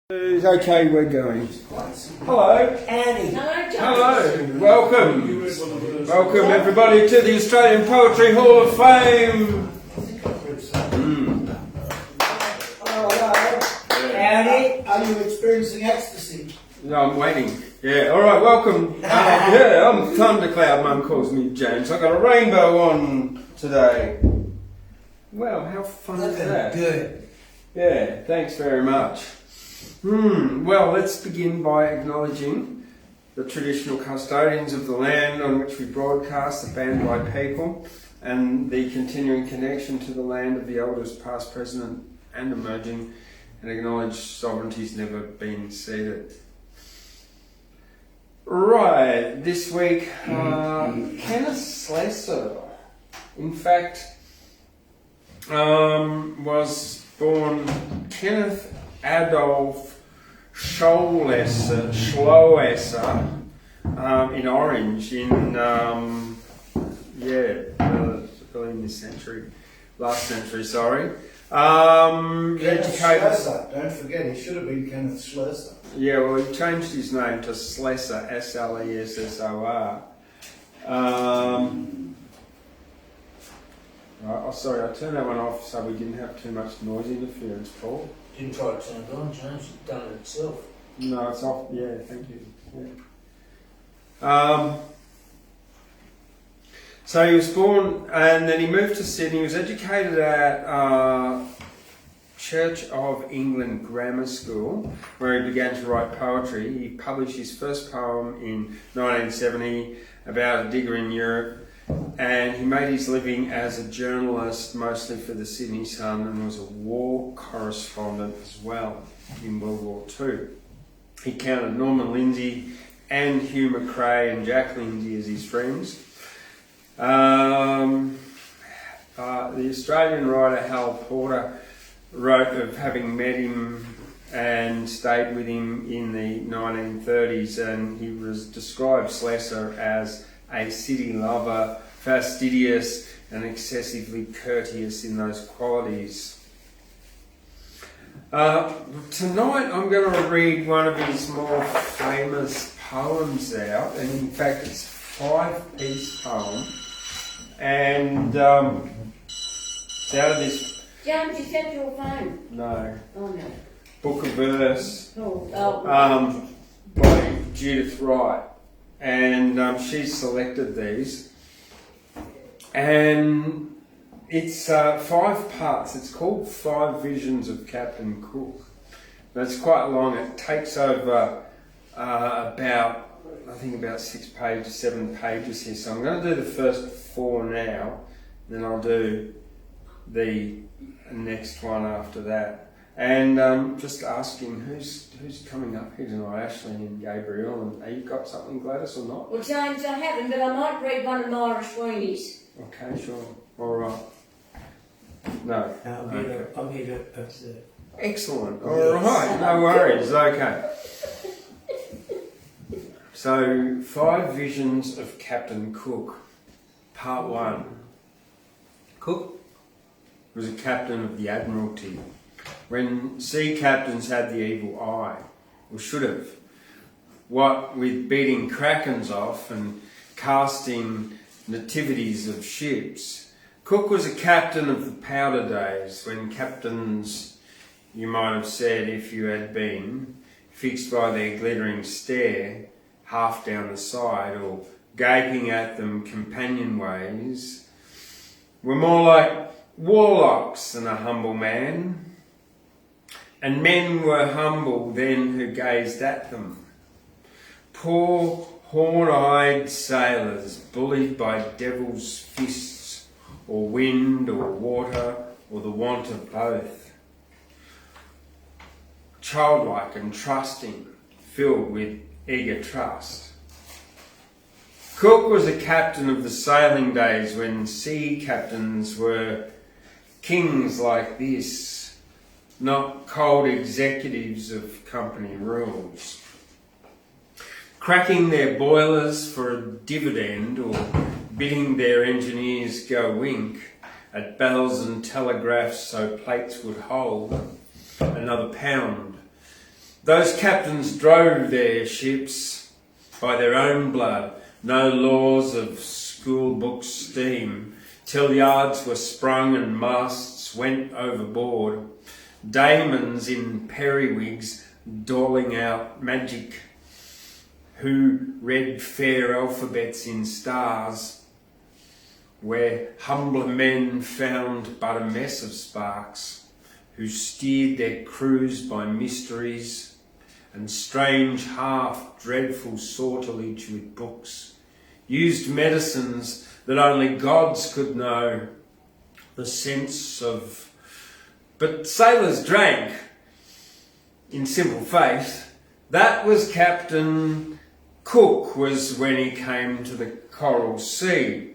Okay, we're going. Hello. Annie. Hello. Welcome. Welcome everybody to the Australian Poetry Hall of Fame. Hello. Annie, are you experiencing ecstasy? No, I'm waiting. Yeah, alright, welcome. Yeah, I'm Thundercloud, Mum calls me James. I've got a rainbow on today. Well, how fun is that? Good. Yeah, thanks very much. Well, let's begin by acknowledging the traditional custodians of the land on which we broadcast, the Bandai people, and the continuing connection to the land of the elders past, present and emerging, and acknowledge sovereignty's never been ceded. Right, this week, Kenneth Slessor, in fact, was born Kenneth Adolf Schlosser in Orange in early in this century, last century, sorry. Kenneth Slessor, don't forget, he should have been Kenneth Slessor. Yeah, well, he changed his name to Slessor, S-L-E-S-S-O-R. Right, sorry, I turned that one off so we didn't have too much noise interference, Paul. Didn't try to turn it on, James. It's done it itself. No, it's off. Yeah, thank you. Yeah. So he was born, and then he moved to Sydney. He was educated at Church of England Grammar School, where he began to write poetry. He published his first poem in 1970 about a digger in Europe. And he made his living as a journalist, mostly for the Sydney Sun, and was a war correspondent as well in World War II. He counted Norman Lindsay and Hugh McRae and Jack Lindsay as his friends. The Australian writer Hal Porter wrote of having met him and stayed with him in the 1930s, and he described Slessor as a city lover, fastidious and excessively courteous in those qualities. Tonight I'm going to read one of his more famous poems out, and in fact it's a 5-piece poem, and it's out of this... James, you set your phone? No. Oh no. Book of Verse Oh. by Judith Wright. And she's selected these, and it's 5 parts. It's called 5 Visions of Captain Cook. It's quite long. It takes over about 6 pages, 7 pages here. So I'm going to do the first 4 now, then I'll do the next one after that. And just asking who's coming up here tonight, Ashley and Gabriel, and have you got something, Gladys, or not? Well, James, I haven't, but I might read one of Myra Sweeney's. Okay, sure. All right. No. I'm here to observe. Excellent. All right. No worries. Okay. So, 5 Visions of Captain Cook, Part 1. Cook was a captain of the Admiralty. When sea captains had the evil eye, or should have, what with beating krakens off and casting nativities of ships, Cook was a captain of the powder days, when captains, you might have said if you had been, fixed by their glittering stare, half down the side, or gaping at them companionways, were more like warlocks than a humble man. And men were humble then who gazed at them. Poor horn-eyed sailors, bullied by devil's fists, or wind, or water, or the want of both. Childlike and trusting, filled with eager trust. Cook was a captain of the sailing days when sea captains were kings like this, not cold executives of company rules, cracking their boilers for a dividend or bidding their engineers go wink at bells and telegraphs so plates would hold another pound Those captains drove their ships by their own blood, no laws of schoolbook steam, till yards were sprung and masts went overboard. Daemons in periwigs doling out magic, who read fair alphabets in stars, where humbler men found but a mess of sparks, who steered their crews by mysteries and strange half-dreadful sortilege with books, used medicines that only gods could know, the sense of... But sailors drank, in simple faith. That was Captain Cook, was when he came to the Coral Sea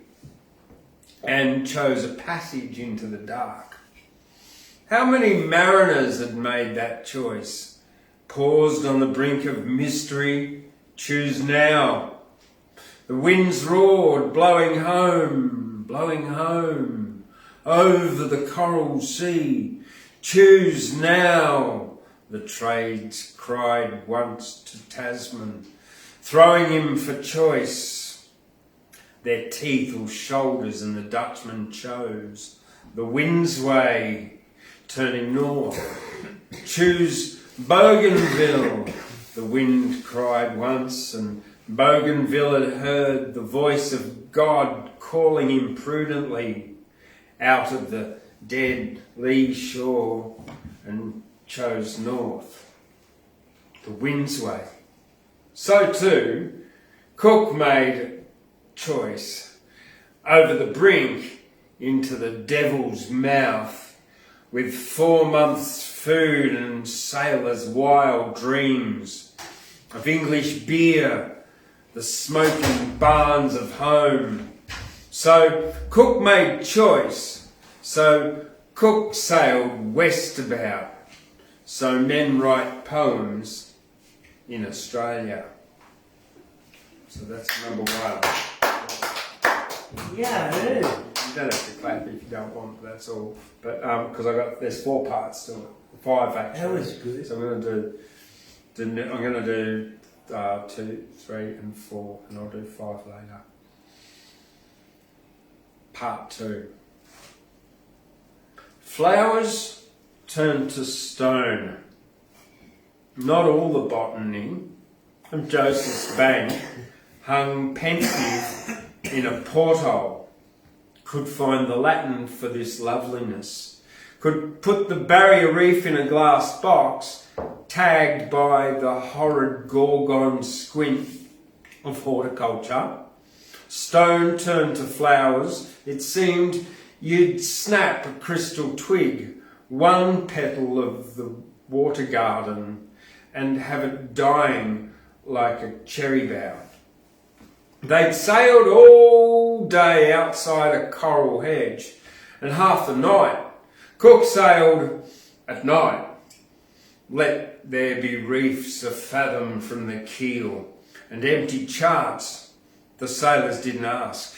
and chose a passage into the dark. How many mariners had made that choice? Paused on the brink of mystery, choose now. The winds roared, blowing home, over the Coral Sea. Choose now, the trades cried once to Tasman, throwing him for choice. Their teeth or shoulders, and the Dutchman chose the wind's way, turning north. Choose Bougainville, the wind cried once, and Bougainville had heard the voice of God calling him prudently out of the dead lee shore, and chose north, the wind's way. So too, Cook made choice over the brink into the devil's mouth, with 4 months' food and sailors' wild dreams of English beer, the smoking barns of home. So Cook made choice. So Cook sailed west about. So men write poems in Australia. So that's number 1. Yeah, I heard. You don't have to clap if you don't want, that's all. But because there's 4 parts to it, 5 actually. That was good. So I'm going to do 2, 3, and 4, and I'll do 5 later. Part 2. Flowers turned to stone. Not all the botany of Joseph's bank hung pensive in a porthole, could find the Latin for this loveliness, could put the barrier reef in a glass box, tagged by the horrid gorgon squint of horticulture. Stone turned to flowers. It seemed you'd snap a crystal twig, one petal of the water garden, and have it dying like a cherry bough. They'd sailed all day outside a coral hedge, and half the night. Cook sailed at night. Let there be reefs a fathom from the keel, and empty charts the sailors didn't ask,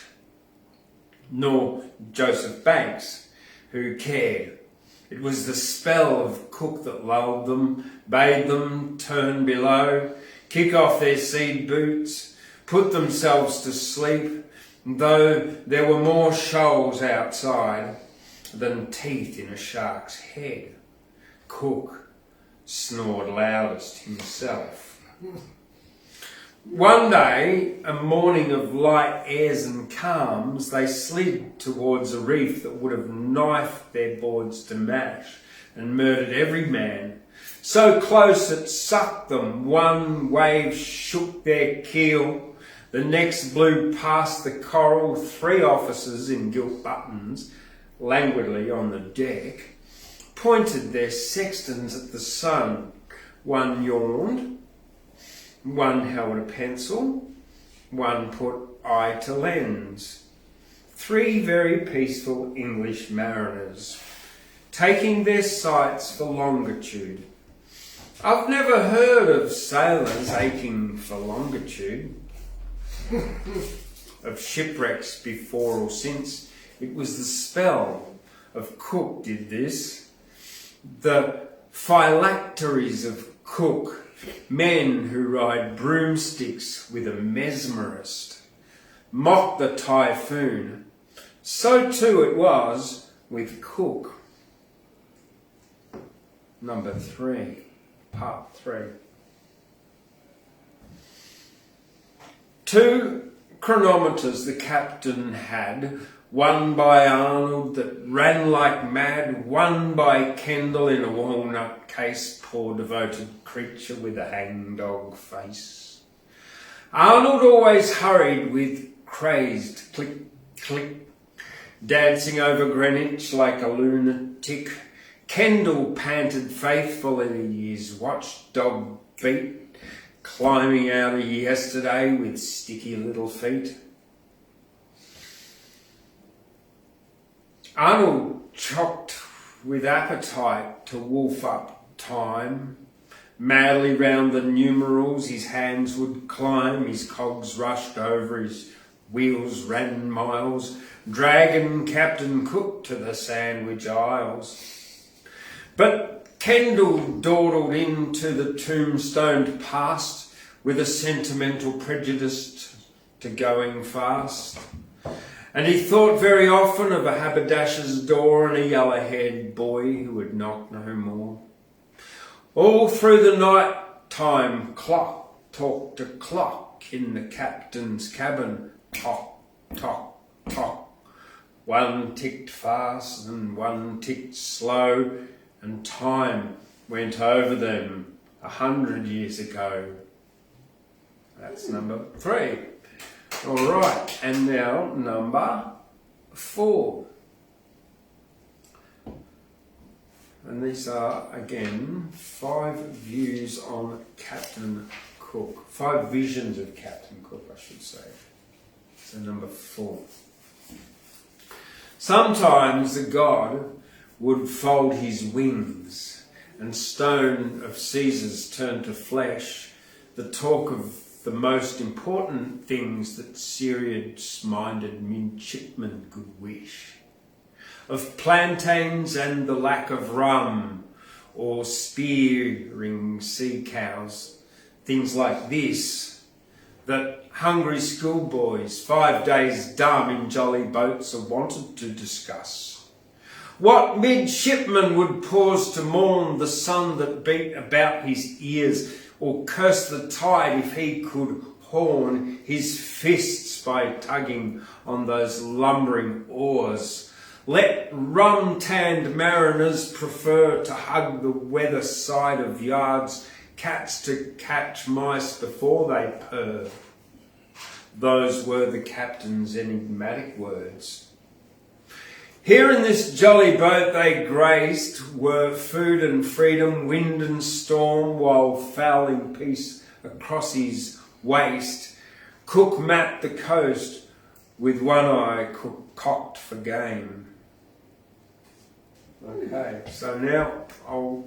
nor Joseph Banks, who cared. It was the spell of Cook that lulled them, bade them turn below, kick off their seed boots, put themselves to sleep, though there were more shoals outside than teeth in a shark's head. Cook snored loudest himself. One day, a morning of light airs and calms, they slid towards a reef that would have knifed their boards to mash and murdered every man. So close it sucked them, one wave shook their keel, the next blew past the coral, 3 officers in gilt buttons, languidly on the deck, pointed their sextants at the sun. One yawned, one held a pencil, one put eye to lens. 3 very peaceful English mariners, taking their sights for longitude. I've never heard of sailors aching for longitude, of shipwrecks before or since. It was the spell of Cook did this. The phylacteries of cook, men who ride broomsticks with a mesmerist, mock the typhoon. So too it was with Cook. Number 3, part 3. 2 chronometers the captain had, one by Arnold that ran like mad, one by Kendall in a walnut case, poor devoted creature with a hangdog face. Arnold always hurried with crazed click, click, dancing over Greenwich like a lunatic. Kendall panted faithfully his watchdog beat, climbing out of yesterday with sticky little feet. Arnold chocked with appetite to wolf up time. Madly round the numerals his hands would climb, his cogs rushed over, his wheels ran miles, dragging Captain Cook to the Sandwich Isles. But Kendall dawdled into the tombstoned past with a sentimental prejudice to going fast. And he thought very often of a haberdasher's door and a yellow-haired boy who would knock no more. All through the night time clock talked to clock in the captain's cabin. Tock, tock, tock. One ticked fast and one ticked slow, and time went over them 100 years ago. That's number 3. All right, and now number 4. And these are, again, 5 views on Captain Cook. 5 visions of Captain Cook, I should say. So number 4. Sometimes the god would fold his wings, and stone of Caesar's turn to flesh, the talk of the most important things that serious-minded midshipmen could wish. Of plantains and the lack of rum, or spearing sea cows, things like this, that hungry schoolboys, 5 days dumb in jolly boats, are wanted to discuss. What midshipman would pause to mourn the sun that beat about his ears, or curse the tide if he could horn his fists by tugging on those lumbering oars? Let rum-tanned mariners prefer to hug the weather side of yards, cats to catch mice before they purr. Those were the captain's enigmatic words. Here in this jolly boat they graced were food and freedom, wind and storm, while fouling peace across his waist. Cook mapped the coast with one eye cocked for game. Okay, so now I'll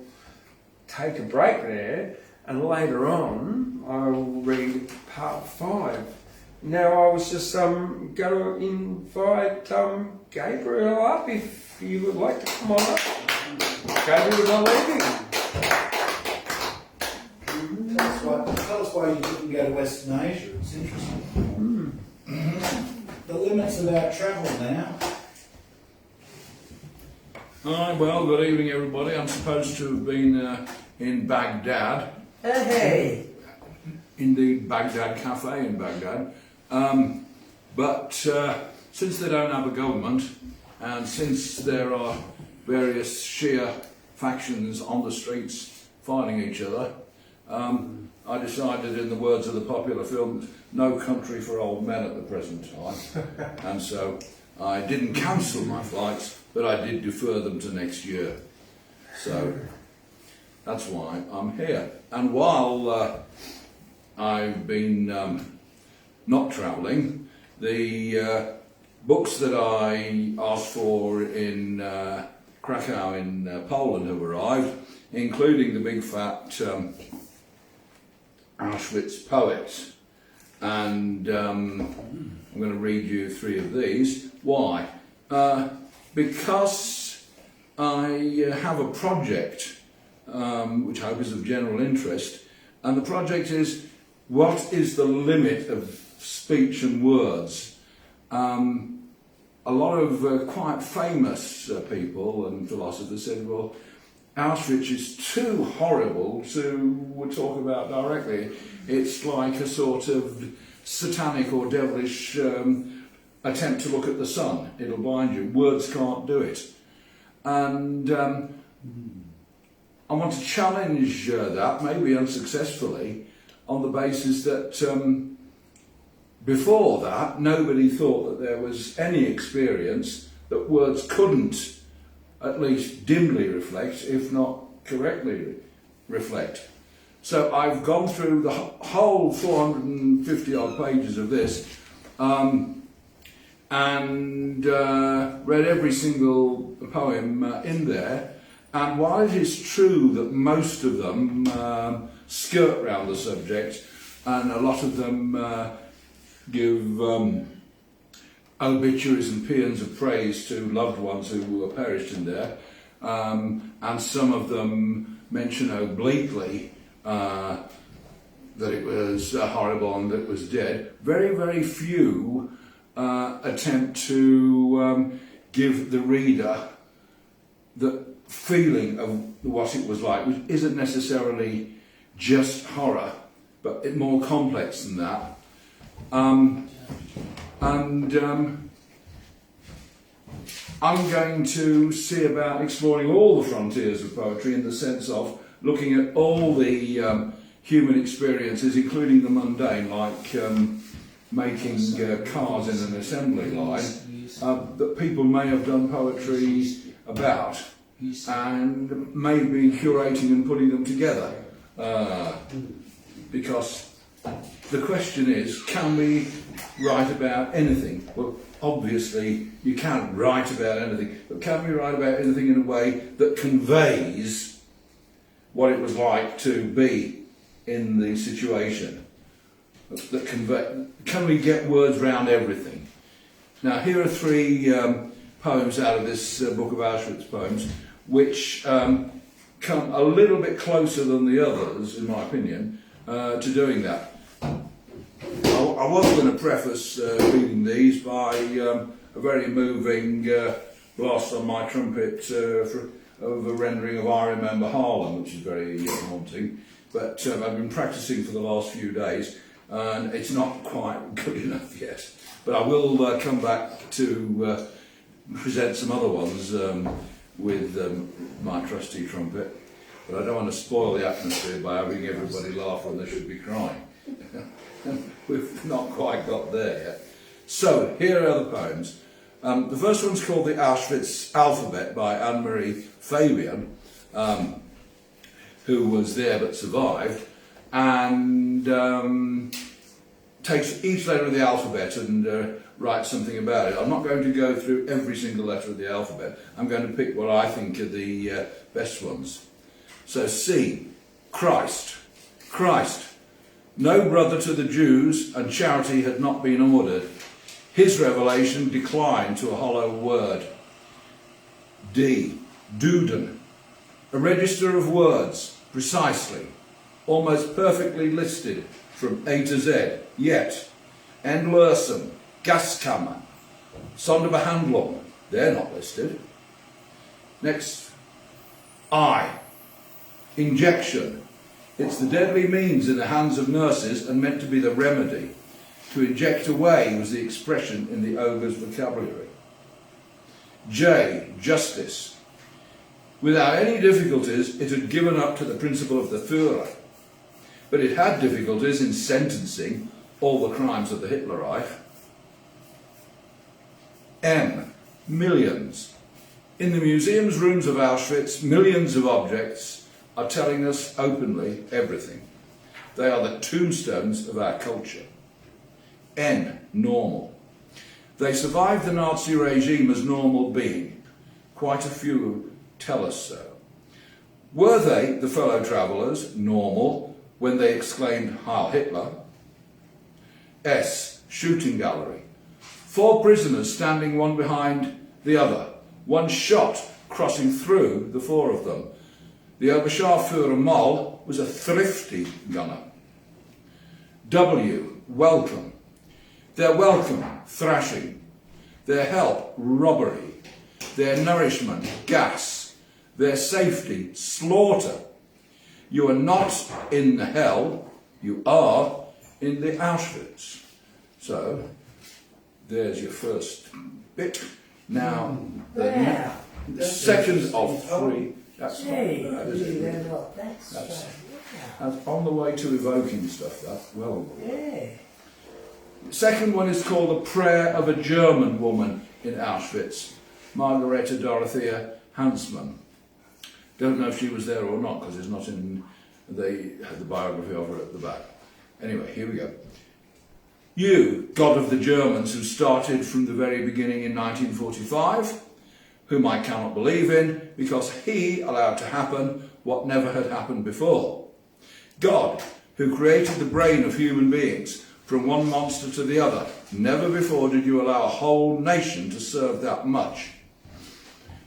take a break there, and later on I'll read part 5. Now I was just going to invite Gabriel up if you would like to come on up. Gabriel's not leaving. Tell us why you didn't go to Western Asia. It's interesting. The limits of our travel now. Well, good evening, everybody. I'm supposed to have been in Baghdad. Hey! Indeed, Baghdad Cafe in Baghdad. But since they don't have a government, and since there are various Shia factions on the streets fighting each other, I decided, in the words of the popular film, no country for old men at the present time. And so I didn't cancel my flights, but I did defer them to next year. So that's why I'm here. And while I've been not travelling, the books that I asked for in Krakow in Poland have arrived, including the big fat Auschwitz poets. And I'm going to read you 3 of these. Why? Because I have a project which I hope is of general interest. And the project is, what is the limit of speech and words? A lot of quite famous people and philosophers said, well, Auschwitz is too horrible to talk about directly. It's like a sort of satanic or devilish attempt to look at the sun. It'll blind you. Words can't do it. And I want to challenge that, maybe unsuccessfully, on the basis that before that, nobody thought that there was any experience that words couldn't at least dimly reflect, if not correctly reflect. So I've gone through the whole 450 odd pages of this and read every single poem in there. And while it is true that most of them skirt round the subject, and a lot of them give obituaries and paeans of praise to loved ones who perished in there, and some of them mention obliquely that it was horrible and that it was dead, very, very few attempt to give the reader the feeling of what it was like, which isn't necessarily just horror, but it's more complex than that. I'm going to see about exploring all the frontiers of poetry in the sense of looking at all the human experiences, including the mundane, like making cars in an assembly line, that people may have done poetry about, and maybe curating and putting them together. Because the question is, can we write about anything? Well, obviously you can't write about anything, but can we write about anything in a way that conveys what it was like to be in the situation? Can we get words around everything? Now, here are three poems out of this book of Auschwitz poems, which come a little bit closer than the others, in my opinion, to doing that. I was going to preface reading these by a very moving blast on my trumpet of a rendering of I Remember Harlem, which is very haunting. But I've been practicing for the last few days, and it's not quite good enough yet. But I will come back to present some other ones with my trusty trumpet. But I don't want to spoil the atmosphere by having everybody laugh when they should be crying. We've not quite got there yet. So, here are the poems. The first one's called The Auschwitz Alphabet by Anne-Marie Fabian, who was there but survived, and takes each letter of the alphabet and writes something about it. I'm not going to go through every single letter of the alphabet. I'm going to pick what I think are the best ones. So, C. Christ. Christ. No brother to the Jews, and charity had not been ordered. His revelation declined to a hollow word. D. Duden. A register of words, precisely, almost perfectly listed from A to Z, yet Endlösung, Gaskammer, Sonderbehandlung, they're not listed. Next, I. Injection. It's the deadly means in the hands of nurses and meant to be the remedy. To inject away was the expression in the ogre's vocabulary. J. Justice. Without any difficulties, it had given up to the principle of the Führer, but it had difficulties in sentencing all the crimes of the Hitler Reich. M. Millions. In the museum's rooms of Auschwitz, millions of objects are telling us openly everything. They are the tombstones of our culture. N. Normal. They survived the Nazi regime as normal being. Quite a few tell us so. Were they, the fellow travellers, normal when they exclaimed Heil Hitler? S. Shooting gallery. 4 prisoners standing one behind the other. One shot crossing through the 4 of them. The Oberscharführer Moll was a thrifty gunner. W, welcome. Their welcome, thrashing. Their help, robbery. Their nourishment, gas. Their safety, slaughter. You are not in the hell, you are in the Auschwitz. So, there's your first bit. Now, Yeah. the second of three. That's Hey, that is it. they're not that That's- straight. That's on the way to evoking stuff, that. Well. Yeah. The second one is called The Prayer of a German Woman in Auschwitz. Margareta Dorothea Huntsman. Don't know if she was there or not, because it's not in the biography of her at the back. Anyway, here we go. You, God of the Germans, who started from the very beginning in 1945, whom I cannot believe in, because he allowed to happen what never had happened before. God, who created the brain of human beings from one monster to the other, never before did you allow a whole nation to serve that much.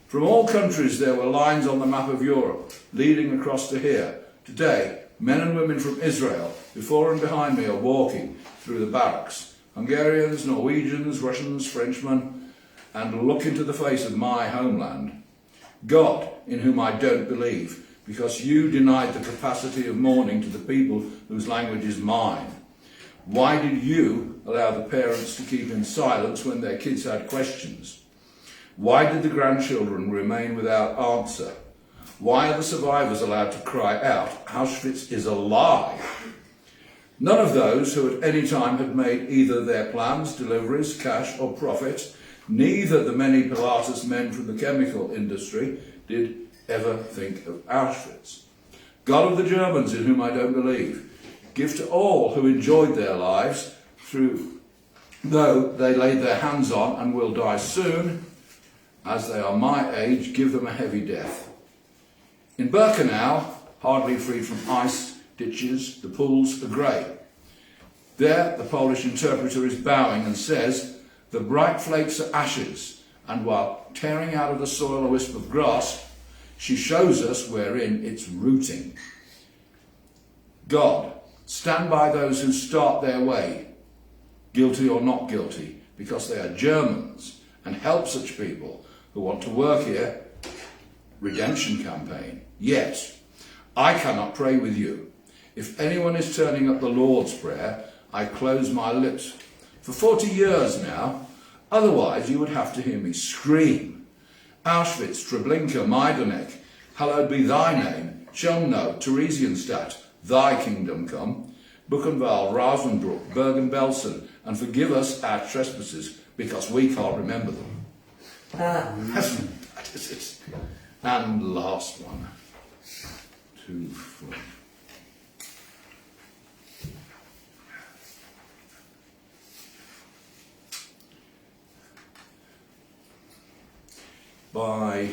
From all countries there were lines on the map of Europe, leading across to here. Today, men and women from Israel, before and behind me, are walking through the barracks. Hungarians, Norwegians, Russians, Frenchmen, and look into the face of my homeland. God, in whom I don't believe, because you denied the capacity of mourning to the people whose language is mine. Why did you allow the parents to keep in silence when their kids had questions? Why did the grandchildren remain without answer? Why are the survivors allowed to cry out, Auschwitz is a lie? None of those who at any time had made either their plans, deliveries, cash or profit, neither the many Pilatus men from the chemical industry did ever think of Auschwitz. God of the Germans, in whom I don't believe, give to all who enjoyed their lives, though they laid their hands on and will die soon, as they are my age, give them a heavy death. In Birkenau, hardly free from ice, ditches, the pools are grey. There the Polish interpreter is bowing and says, the bright flakes are ashes, and while tearing out of the soil a wisp of grass, she shows us wherein it's rooting. God, stand by those who start their way, guilty or not guilty, because they are Germans, and help such people who want to work here. Redemption campaign. Yet, I cannot pray with you. If anyone is turning up the Lord's Prayer, I close my lips. For 40 years now, otherwise you would have to hear me scream. Auschwitz, Treblinka, Majdanek, hallowed be thy name. Chelmno, Theresienstadt, thy kingdom come. Buchenwald, Ravensbrück, Bergen-Belsen, and forgive us our trespasses, because we can't remember them. That is it. And last one. 2, 4. By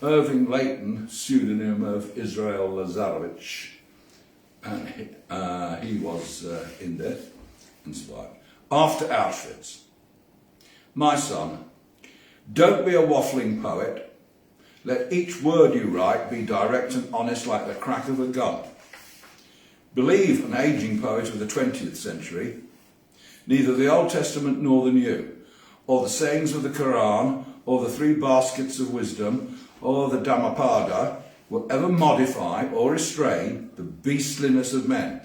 Irving Layton, pseudonym of Israel Lazarevich, and he was in there, inspired. After Auschwitz. My son, don't be a waffling poet. Let each word you write be direct and honest like the crack of a gun. Believe an ageing poet of the 20th century, neither the Old Testament nor the New, or the sayings of the Quran, or the 3 baskets of wisdom, or the Dhammapada, will ever modify or restrain the beastliness of men.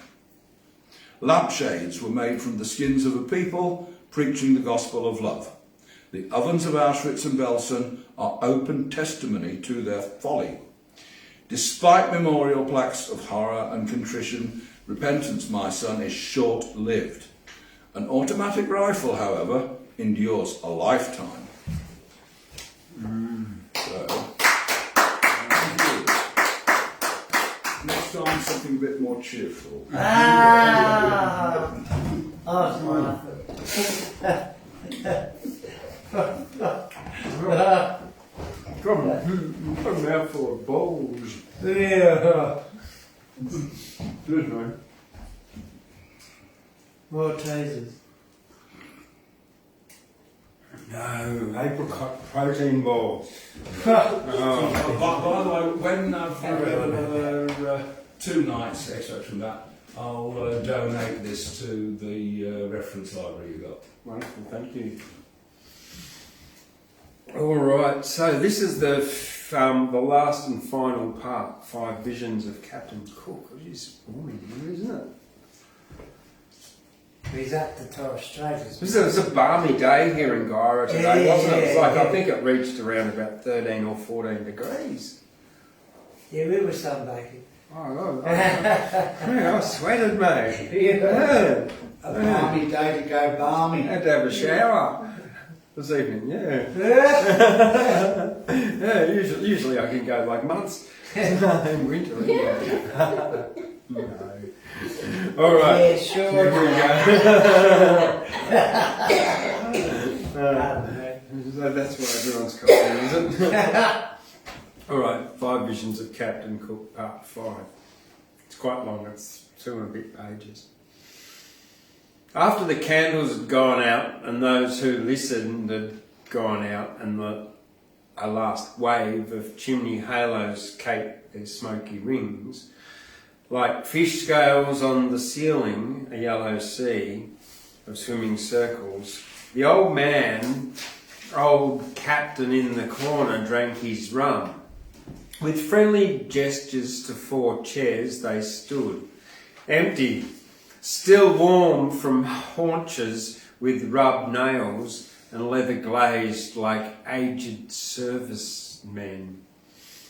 Lampshades were made from the skins of a people preaching the gospel of love. The ovens of Auschwitz and Belsen are open testimony to their folly. Despite memorial plaques of horror and contrition, repentance, my son, is short-lived. An automatic rifle, however, endures a lifetime. So, next time something a bit more cheerful. Come a mouthful of bowls. Yeah. Good man. More tasers. No, apricot protein balls. Oh, by the way, when I've had 2 nights extract from that, I'll donate this to the reference library you got. Wonderful, thank you. All right, so this is the last and final part, 5 Visions of Captain Cook, which is boring, isn't it? He's up to Torres Strait. It was a balmy day here in Gyra today, wasn't it? It was like, I think it reached around about 13 or 14 degrees. Yeah, we were sunbaking. I sweated, mate. Yeah. A balmy day to go balmy. I had to have a shower this evening, yeah. Yeah, usually I can go like months in winter. No. All right. Yeah, sure. Here we go. So that's what everyone's copying, isn't it? All right, 5 Visions of Captain Cook, part 5. It's quite long, it's 2 and a bit pages. After the candles had gone out and those who listened had gone out and a last wave of chimney halos caped their smoky rings, like fish scales on the ceiling, a yellow sea of swimming circles, the old captain in the corner drank his rum. With friendly gestures to 4 chairs they stood, empty, still warm from haunches with rubbed nails and leather glazed like aged servicemen,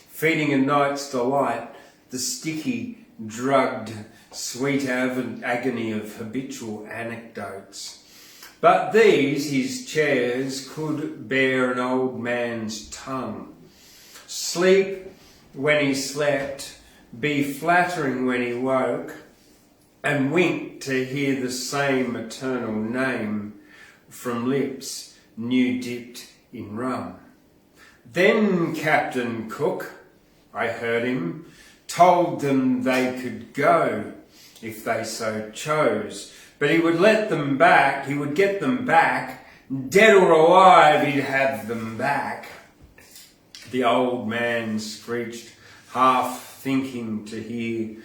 feeding a night's delight the sticky, drugged, sweet agony of habitual anecdotes. But these, his chairs, could bear an old man's tongue. Sleep when he slept, be flattering when he woke, and wink to hear the same eternal name from lips new dipped in rum. Then Captain Cook, I heard him, told them they could go if they so chose, but he would let them back, he would get them back, dead or alive he'd have them back. The old man screeched, half thinking to hear,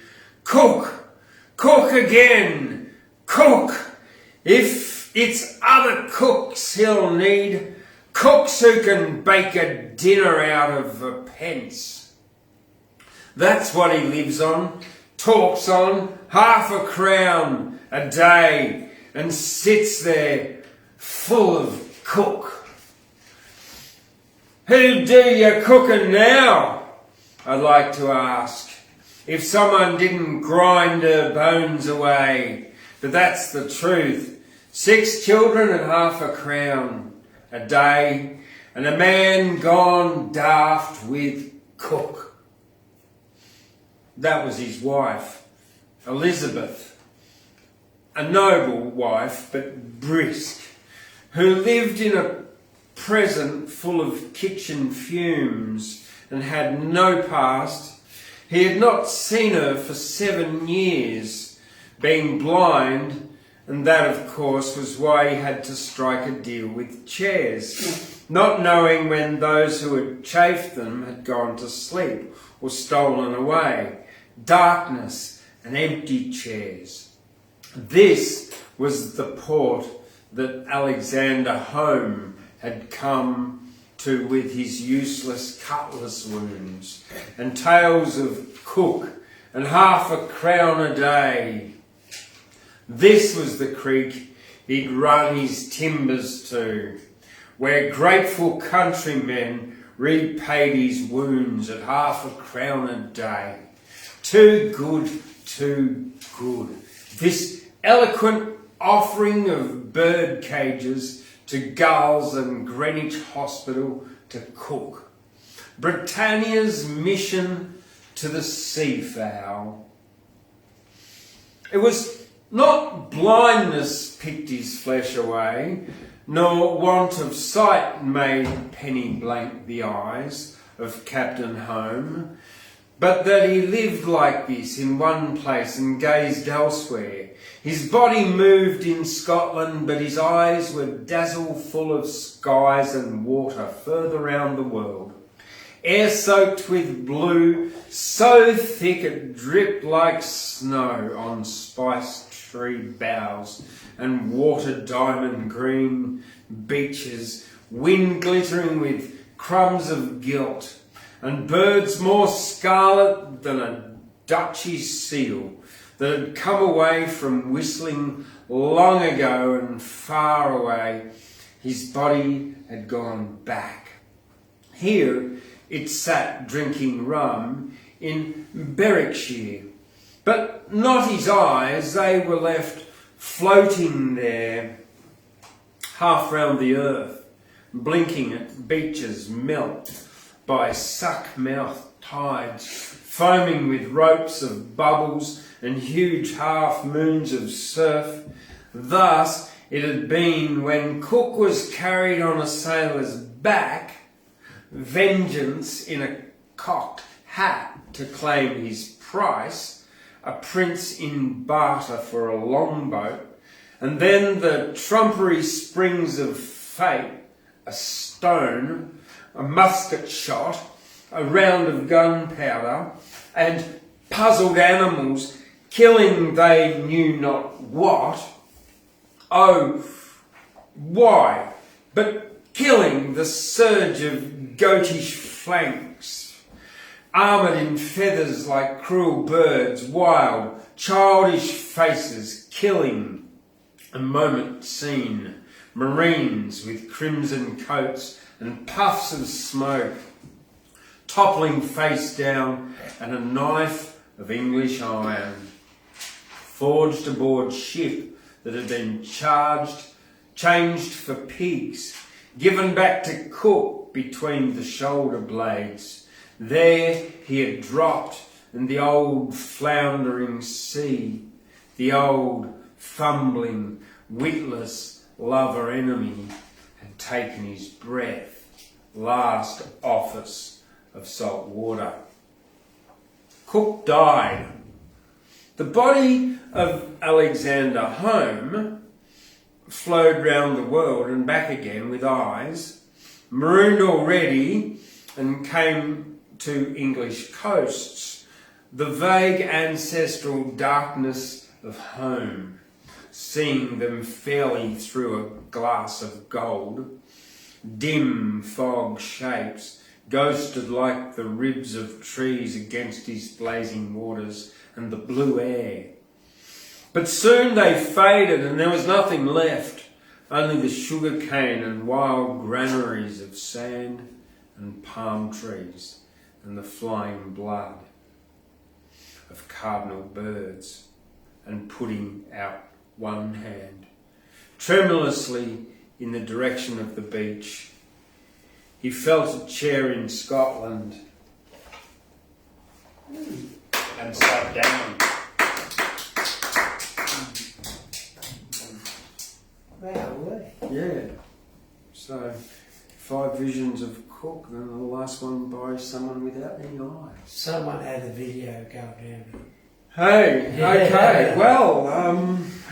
"Cook! Cook again! Cook! If it's other cooks he'll need, cooks who can bake a dinner out of a pence. That's what he lives on, talks on, half a crown a day, and sits there full of cook. Who do you cooking now? I'd like to ask. If someone didn't grind her bones away, but that's the truth. 6 children and half a crown a day, and a man gone daft with cook. That was his wife, Elizabeth, a noble wife, but brisk, who lived in a present full of kitchen fumes and had no past. He had not seen her for 7 years, being blind, and that, of course, was why he had to strike a deal with chairs, not knowing when those who had chafed them had gone to sleep or stolen away. Darkness and empty chairs. This was the port that Alexander Home had come to with his useless cutlass wounds and tales of cook and half a crown a day. This was the creek he'd run his timbers to, where grateful countrymen repaid his wounds at half a crown a day. Too good, too good. This eloquent offering of bird cages to gulls and Greenwich Hospital to cook. Britannia's mission to the seafowl. It was not blindness picked his flesh away, nor want of sight made penny blank the eyes of Captain Home, but that he lived like this in one place and gazed elsewhere. His body moved in Scotland, but his eyes were dazzle full of skies and water further round the world. Air soaked with blue, so thick it dripped like snow on spice tree boughs, and water diamond green beaches, wind glittering with crumbs of gilt, and birds more scarlet than a Dutch's seal that had come away from whistling long ago and far away. His body had gone back. Here it sat drinking rum in Berwickshire, but not his eyes. They were left floating there, half round the earth, blinking at beaches melt by suck-mouthed tides, foaming with ropes of bubbles and huge half-moons of surf. Thus it had been when Cook was carried on a sailor's back, vengeance in a cocked hat to claim his price, a prince in barter for a longboat, and then the trumpery springs of fate, a stone, a musket shot, a round of gunpowder, and puzzled animals killing they knew not what. Oh, why? But killing the surge of goatish flanks, armoured in feathers like cruel birds, wild, childish faces killing, a moment seen, marines with crimson coats and puffs of smoke, toppling face down, and a knife of English iron, forged aboard ship that had been changed for pigs, given back to Cook between the shoulder blades. There he had dropped, and the old floundering sea, the old fumbling, witless lover-enemy, had taken his breath, last office of salt water. Cook died. The body of Alexander Home flowed round the world and back again with eyes, marooned already, and came to English coasts, the vague ancestral darkness of home, seeing them fairly through a glass of gold, dim fog shapes, ghosted like the ribs of trees against his blazing waters and the blue air. But soon they faded and there was nothing left, only the sugar cane and wild granaries of sand and palm trees and the flying blood of cardinal birds, and putting out one hand tremulously in the direction of the beach, he felt a chair in Scotland and sat down. Wow, way. Yeah. So, 5 visions of Cook, and the last one by someone without any eyes. Someone had a video going around. Hey, okay, well,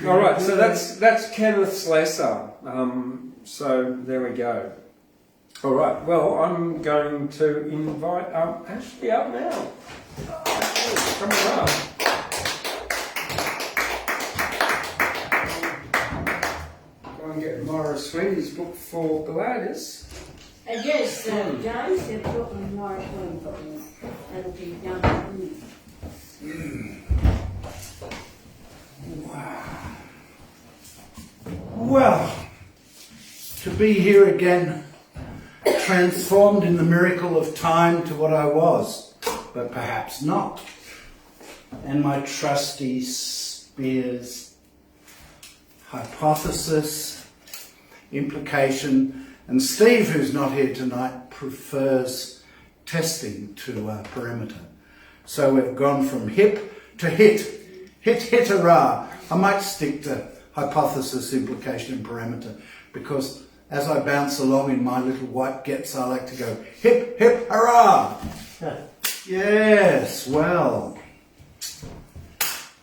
all right, so that's Kenneth's Lesser. So there we go. All right, well, I'm going to invite Ashley up now. Come on up. Go and get Morris Sweeney's book for Gladys. Yes, James, they've got one more one for me. That'll be done. Wow. Well, to be here again, transformed in the miracle of time to what I was, but perhaps not. And my trusty Spears hypothesis, implication, and Steve, who's not here tonight, prefers testing to perimeter. So we've gone from hip to hit. Hit, hurrah. I might stick to hypothesis, implication, and parameter, because as I bounce along in my little white gets, I like to go hip, hip, hurrah. Yes, well,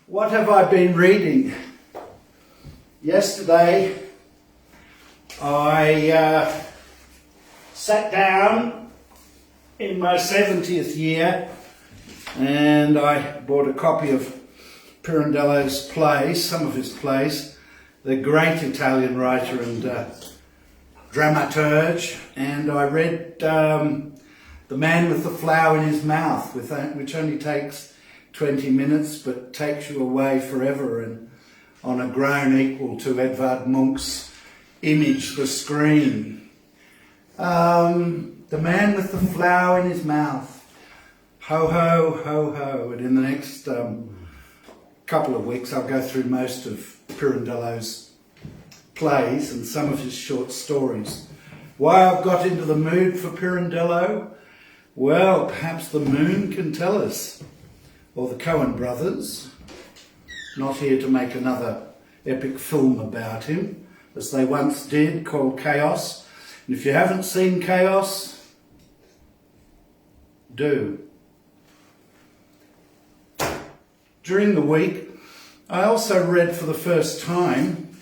what have I been reading? Yesterday I sat down in my 70th year and I bought a copy of Pirandello's plays, some of his plays, the great Italian writer and dramaturge, and I read The Man with the Flower in His Mouth, which only takes 20 minutes but takes you away forever and on a ground equal to Edvard Munch's Image the Screen. The Man with the Flower in His Mouth. Ho, ho, ho, ho. And in the next couple of weeks I'll go through most of Pirandello's plays and some of his short stories. Why I've got into the mood for Pirandello? Well, perhaps the moon can tell us. Or the Coen brothers. Not here to make another epic film about him, as they once did, called Chaos. And if you haven't seen Chaos, do. During the week, I also read for the first time,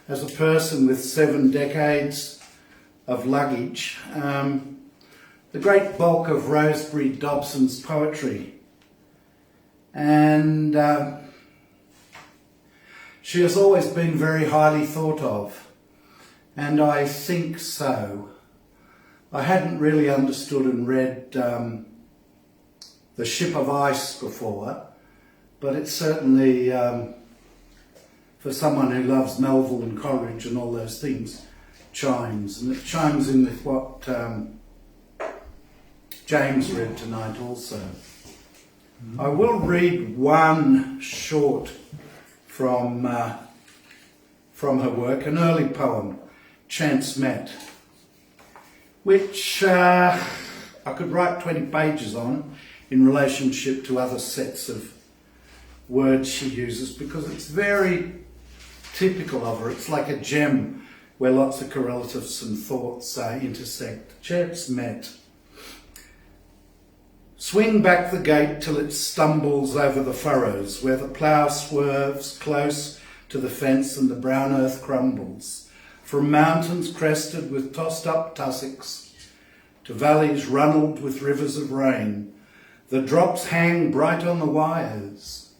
as a person with 7 decades of luggage, the great bulk of Rosebery Dobson's poetry. And she has always been very highly thought of, and I think so. I hadn't really understood and read The Ship of Ice before, but it's certainly, for someone who loves Melville and Coleridge and all those things, chimes. And it chimes in with what James read tonight also. I will read one short from her work, an early poem, Chance Met, which I could write 20 pages on in relationship to other sets of words she uses, because it's very typical of her. It's like a gem where lots of correlatives and thoughts intersect. Chance Met. Swing back the gate till it stumbles over the furrows, where the plough swerves close to the fence and the brown earth crumbles, from mountains crested with tossed-up tussocks to valleys runnelled with rivers of rain. The drops hang bright on the wires.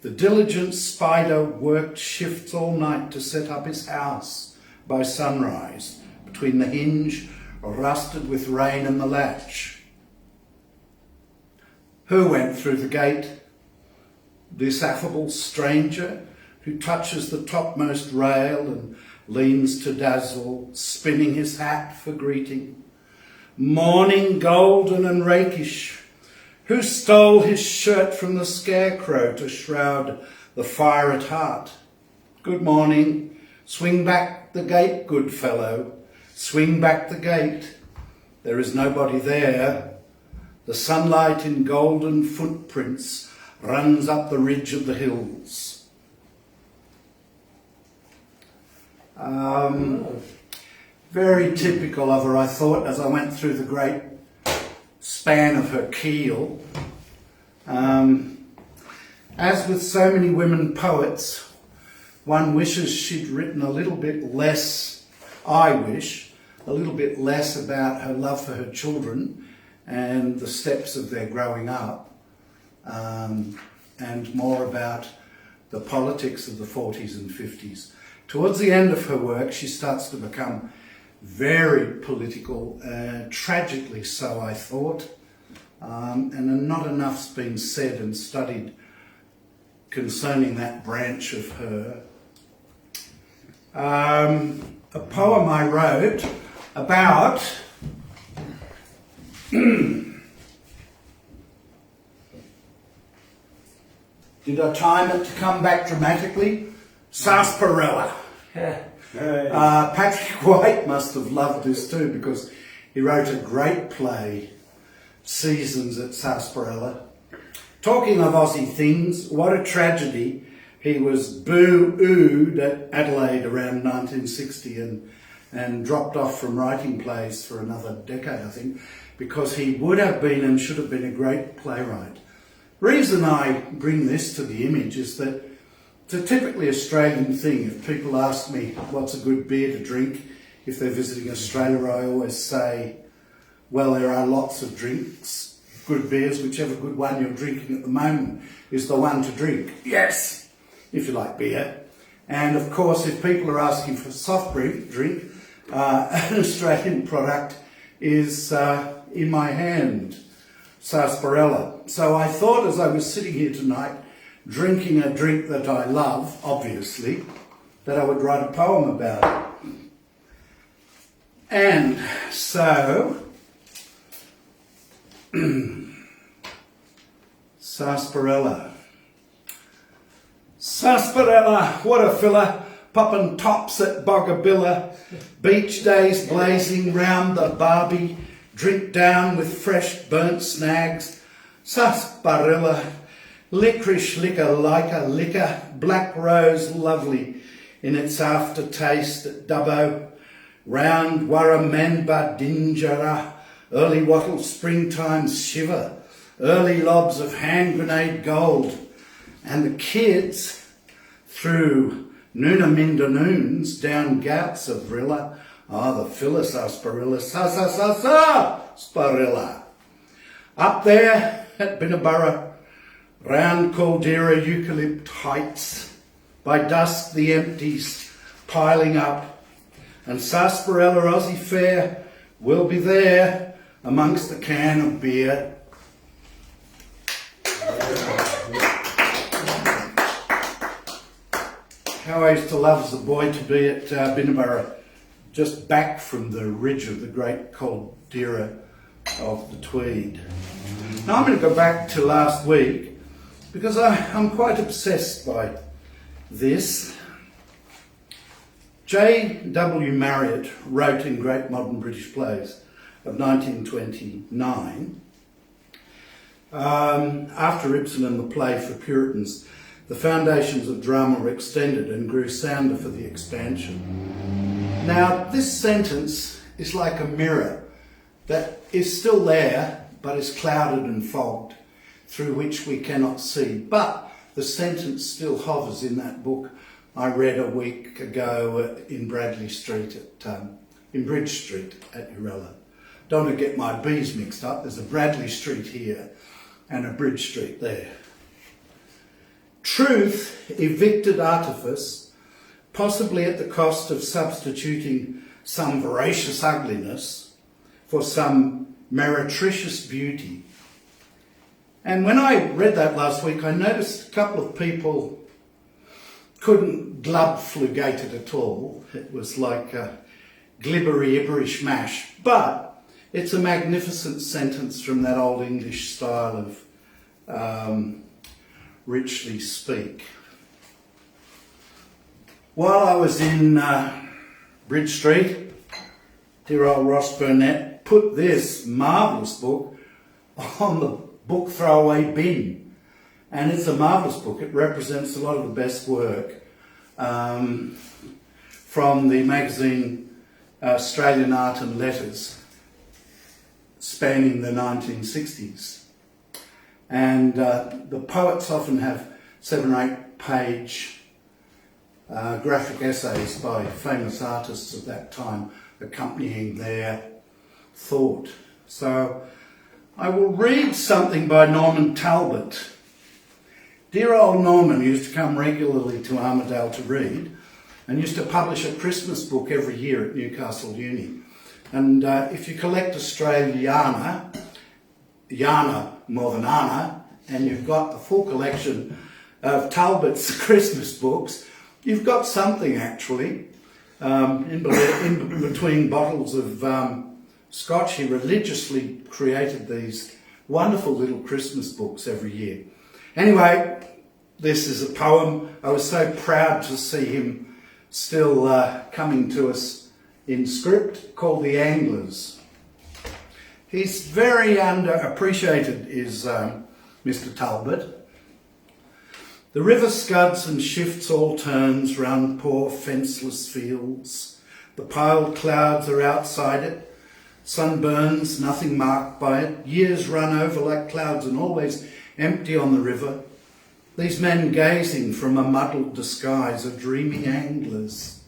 The diligent spider worked shifts all night to set up his house by sunrise, between the hinge rusted with rain and the latch. Who went through the gate? This affable stranger who touches the topmost rail and leans to dazzle, spinning his hat for greeting. Morning golden and rakish, who stole his shirt from the scarecrow to shroud the fire at heart. Good morning, swing back the gate, good fellow, swing back the gate. There is nobody there. The sunlight in golden footprints runs up the ridge of the hills. Very typical of her, I thought, as I went through the great span of her keel. As with so many women poets, one wishes she'd written a little bit less, I wish, a little bit less about her love for her children and the steps of their growing up, and more about the politics of the 40s and 50s. Towards the end of her work, she starts to become very political, tragically so, I thought, and not enough's been said and studied concerning that branch of her. A poem I wrote about did I time it to come back dramatically? Sarsaparilla. Patrick White must have loved this too, because he wrote a great play, Seasons at Sarsaparilla. Talking of Aussie things, what a tragedy. He was boo-ooed at Adelaide around 1960 and dropped off from writing plays for another decade, I think. because he would have been and should have been a great playwright. Reason I bring this to the image is that it's a typically Australian thing. If people ask me what's a good beer to drink if they're visiting Australia, I always say, well, there are lots of drinks, good beers, whichever good one you're drinking at the moment is the one to drink. Yes, if you like beer. And of course, if people are asking for soft drink, an Australian product is in my hand, sarsaparilla. So I thought as I was sitting here tonight, drinking a drink that I love, obviously, that I would write a poem about it. And so, sarsaparilla. Sarsaparilla, what a filler, poppin' tops at Boggabilla, beach days blazing round the barbie, drink down with fresh burnt snags. Sarsaparilla, licorice liquor like a liquor, black rose lovely in its aftertaste at Dubbo, round Warramamba Dinjara, early wattle springtime shiver, early lobs of hand grenade gold, and the kids through Noonaminda noons down Gouts of Rilla, the filler sarsaparilla, sarsaparilla. Up there at Binnaburra, round Caldera eucalypt heights, by dusk the empties piling up, and sarsaparilla Aussie fare will be there amongst the can of beer. How I used to love as a boy to be at Binnaburra, just back from the ridge of the great Caldera of the Tweed. Now I'm going to go back to last week because I'm quite obsessed by this. J.W. Marriott wrote in Great Modern British Plays of 1929, after Ibsen and the play for Puritans, the foundations of drama were extended and grew sounder for the expansion. Now, this sentence is like a mirror that is still there, but is clouded and fogged, through which we cannot see. But the sentence still hovers in that book I read a week ago in Bradley Street, in Bridge Street at Urella. Don't want to get my B's mixed up. There's a Bradley Street here and a Bridge Street there. Truth evicted artifice, possibly at the cost of substituting some voracious ugliness for some meretricious beauty. And when I read that last week, I noticed a couple of people couldn't glubflugate it at all. It was like a glibbery, ibberish mash. But it's a magnificent sentence from that old English style of richly speak. While I was in Bridge Street, dear old Ross Burnett put this marvellous book on the book throwaway bin. And it's a marvellous book. It represents a lot of the best work from the magazine Australian Art and Letters spanning the 1960s. And the poets often have 7 or 8 page graphic essays by famous artists of that time accompanying their thought. So I will read something by Norman Talbot. Dear old Norman used to come regularly to Armidale to read and used to publish a Christmas book every year at Newcastle Uni. And if you collect Australiana, Yana more than Anna, and you've got a full collection of Talbot's Christmas books, you've got something actually. In between bottles of Scotch, he religiously created these wonderful little Christmas books every year. Anyway, this is a poem. I was so proud to see him still coming to us in script, called The Anglers. He's very underappreciated, is Mr. Talbot. The river scuds and shifts all turns round poor fenceless fields. The piled clouds are outside it, Sun burns, nothing marked by it. Years run over like clouds and always empty on the river. These men gazing from a muddled disguise are dreaming anglers.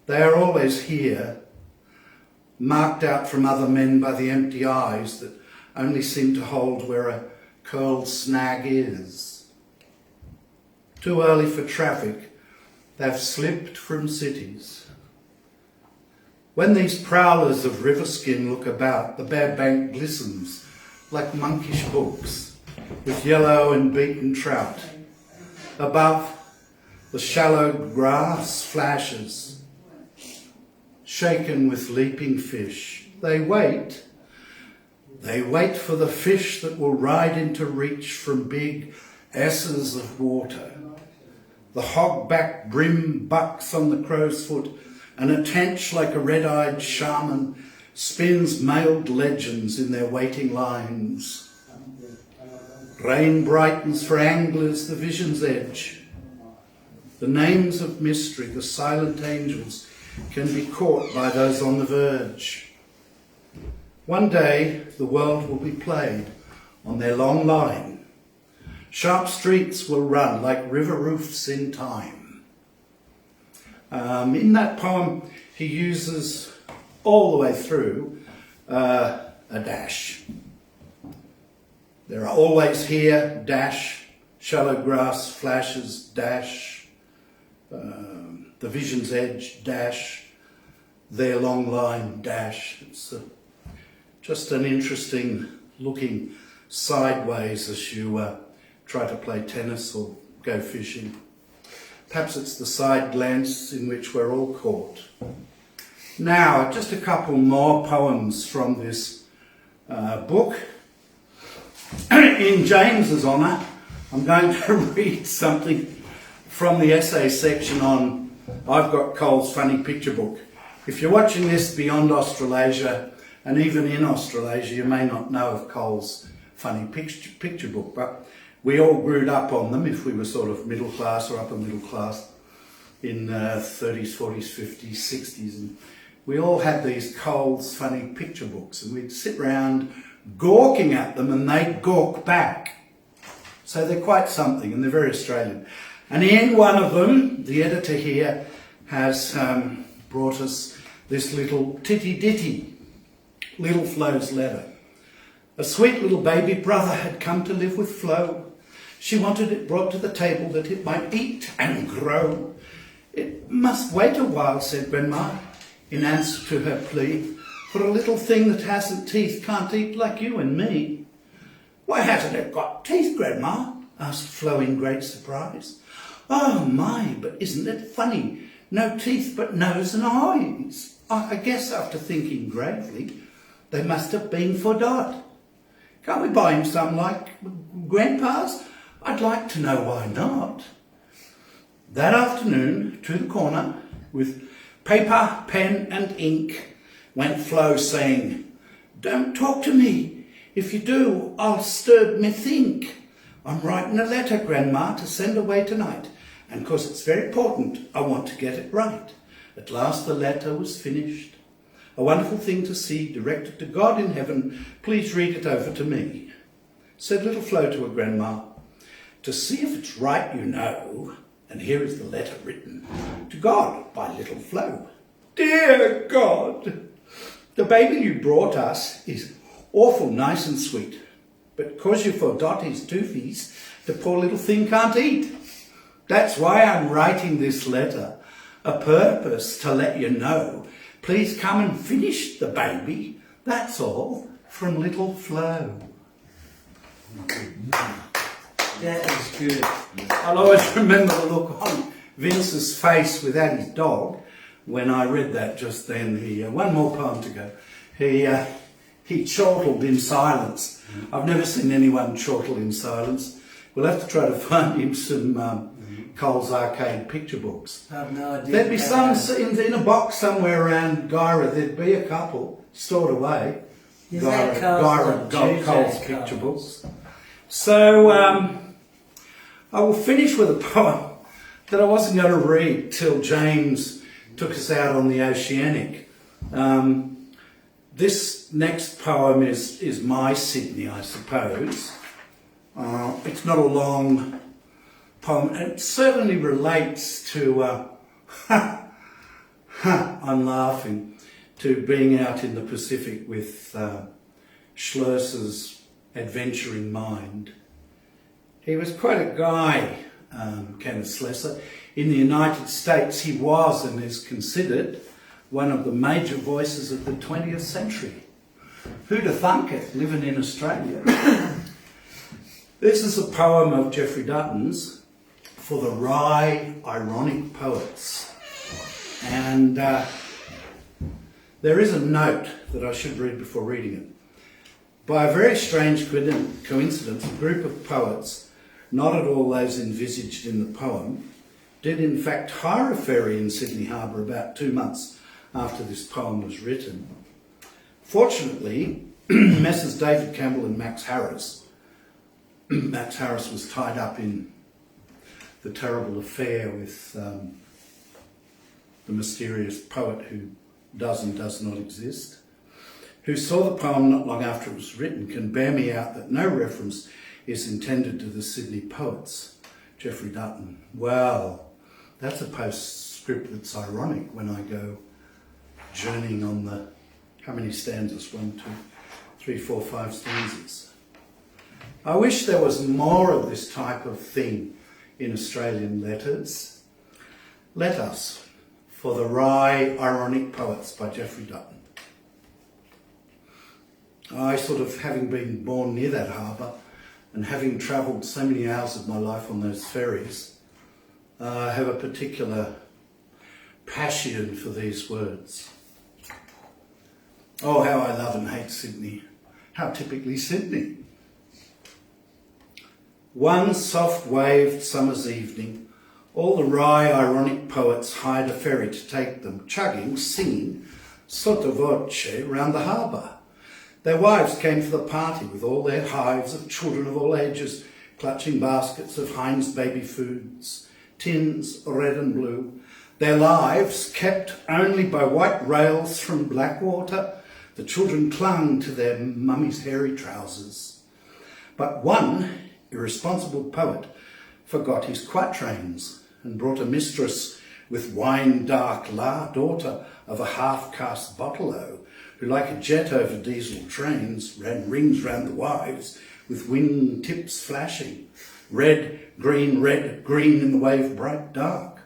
They are always here, marked out from other men by the empty eyes that only seem to hold where a curled snag is. Too early for traffic, they've slipped from cities. When these prowlers of river skin look about, the bare bank glistens like monkish books with yellow and beaten trout. Above, the shallow grass flashes, shaken with leaping fish. They wait for the fish that will ride into reach from big S's of water. The hog-backed brim bucks on the crow's foot, and a tench like a red-eyed shaman spins mailed legends in their waiting lines. Rain brightens for anglers the vision's edge. The names of mystery, the silent angels, can be caught by those on the verge. One day the world will be played on their long line. Sharp streets will run like river roofs in time. In that poem, he uses all the way through a dash. There are always here, dash, shallow grass flashes, dash, the vision's edge, dash, their long line, dash. It's just an interesting looking sideways as you try to play tennis or go fishing. Perhaps it's the side glance in which we're all caught. Now, just a couple more poems from this book. In James's honour, I'm going to read something from the essay section on I've Got Cole's Funny Picture Book. If you're watching this beyond Australasia, and even in Australasia, you may not know of Cole's Funny Picture Book, but we all grew up on them if we were sort of middle class or upper middle class in 30s, 40s, 50s, 60s. And we all had these Cole's Funny Picture Books, and we'd sit round gawking at them and they'd gawk back. So they're quite something, and they're very Australian. And in one of them, the editor here has brought us this little titty-ditty, Little Flo's letter. A sweet little baby brother had come to live with Flo. She wanted it brought to the table that it might eat and grow. It must wait a while, said Grandma, in answer to her plea, for a little thing that hasn't teeth can't eat like you and me. Why hasn't it got teeth, Grandma? Asked Flo in great surprise. Oh my, but isn't it funny? No teeth but nose and eyes. I guess after thinking gravely, they must have been for Dot. Can't we buy him some like Grandpa's? I'd like to know why not. That afternoon, to the corner, with paper, pen and ink, went Flo saying, Don't talk to me. If you do, I'll stir me think. I'm writing a letter, Grandma, to send away tonight, and 'cause it's very important, I want to get it right. At last the letter was finished. A wonderful thing to see, directed to God in heaven. Please read it over to me. Said little Flo to her grandma, to see if it's right, you know. And here is the letter written to God by little Flo. Dear God, the baby you brought us is awful nice and sweet, but 'cause you forgot his toofies, the poor little thing can't eat. That's why I'm writing this letter, a purpose to let you know. Please come and finish the baby. That's all, from little Flo. That is good. I'll always remember the look on Vince's face without his dog when I read that just then. One more poem to go. He chortled in silence. I've never seen anyone chortle in silence. We'll have to try to find him some Cole's Arcade picture books. I have no idea. There'd be some in a box somewhere around Gyra. There'd be a couple stored away. Is that Cole's picture books. So I will finish with a poem that I wasn't going to read till James took us out on the Oceanic. This next poem is my Sydney, I suppose. It's not a long poem, and it certainly relates to, I'm laughing, to being out in the Pacific with Schleus's adventuring mind. He was quite a guy, Kenneth Slessor. In the United States, he was and is considered one of the major voices of the 20th century. Who'd have thunk it, living in Australia? This is a poem of Geoffrey Dutton's, For the Wry, Ironic Poets. And there is a note that I should read before reading it. By a very strange coincidence, a group of poets, not at all those envisaged in the poem, did in fact hire a ferry in Sydney Harbour about 2 months after this poem was written. Fortunately, Messrs David Campbell and Max Harris was tied up in the terrible affair with the mysterious poet who does and does not exist, who saw the poem not long after it was written, can bear me out that no reference is intended to the Sydney poets. Geoffrey Dutton. Well, that's a postscript that's ironic when I go journeying on the, how many stanzas? 1, 2, 3, 4, 5 stanzas. I wish there was more of this type of thing in Australian letters. Let us, For the Wry, Ironic Poets by Geoffrey Dutton. I sort of, having been born near that harbour and having travelled so many hours of my life on those ferries, have a particular passion for these words. Oh, how I love and hate Sydney. How typically Sydney. One soft-waved summer's evening, all the wry, ironic poets hired a ferry to take them, chugging, singing, sotto voce, round the harbour. Their wives came for the party with all their hives of children of all ages, clutching baskets of Heinz baby foods, tins, red and blue. Their lives kept only by white rails from Blackwater. The children clung to their mummy's hairy trousers. But one irresponsible poet forgot his quatrains and brought a mistress with wine-dark daughter of a half-caste bottle-o, who like a jet over diesel trains ran rings round the wives with wing tips flashing, red, green in the wave bright dark.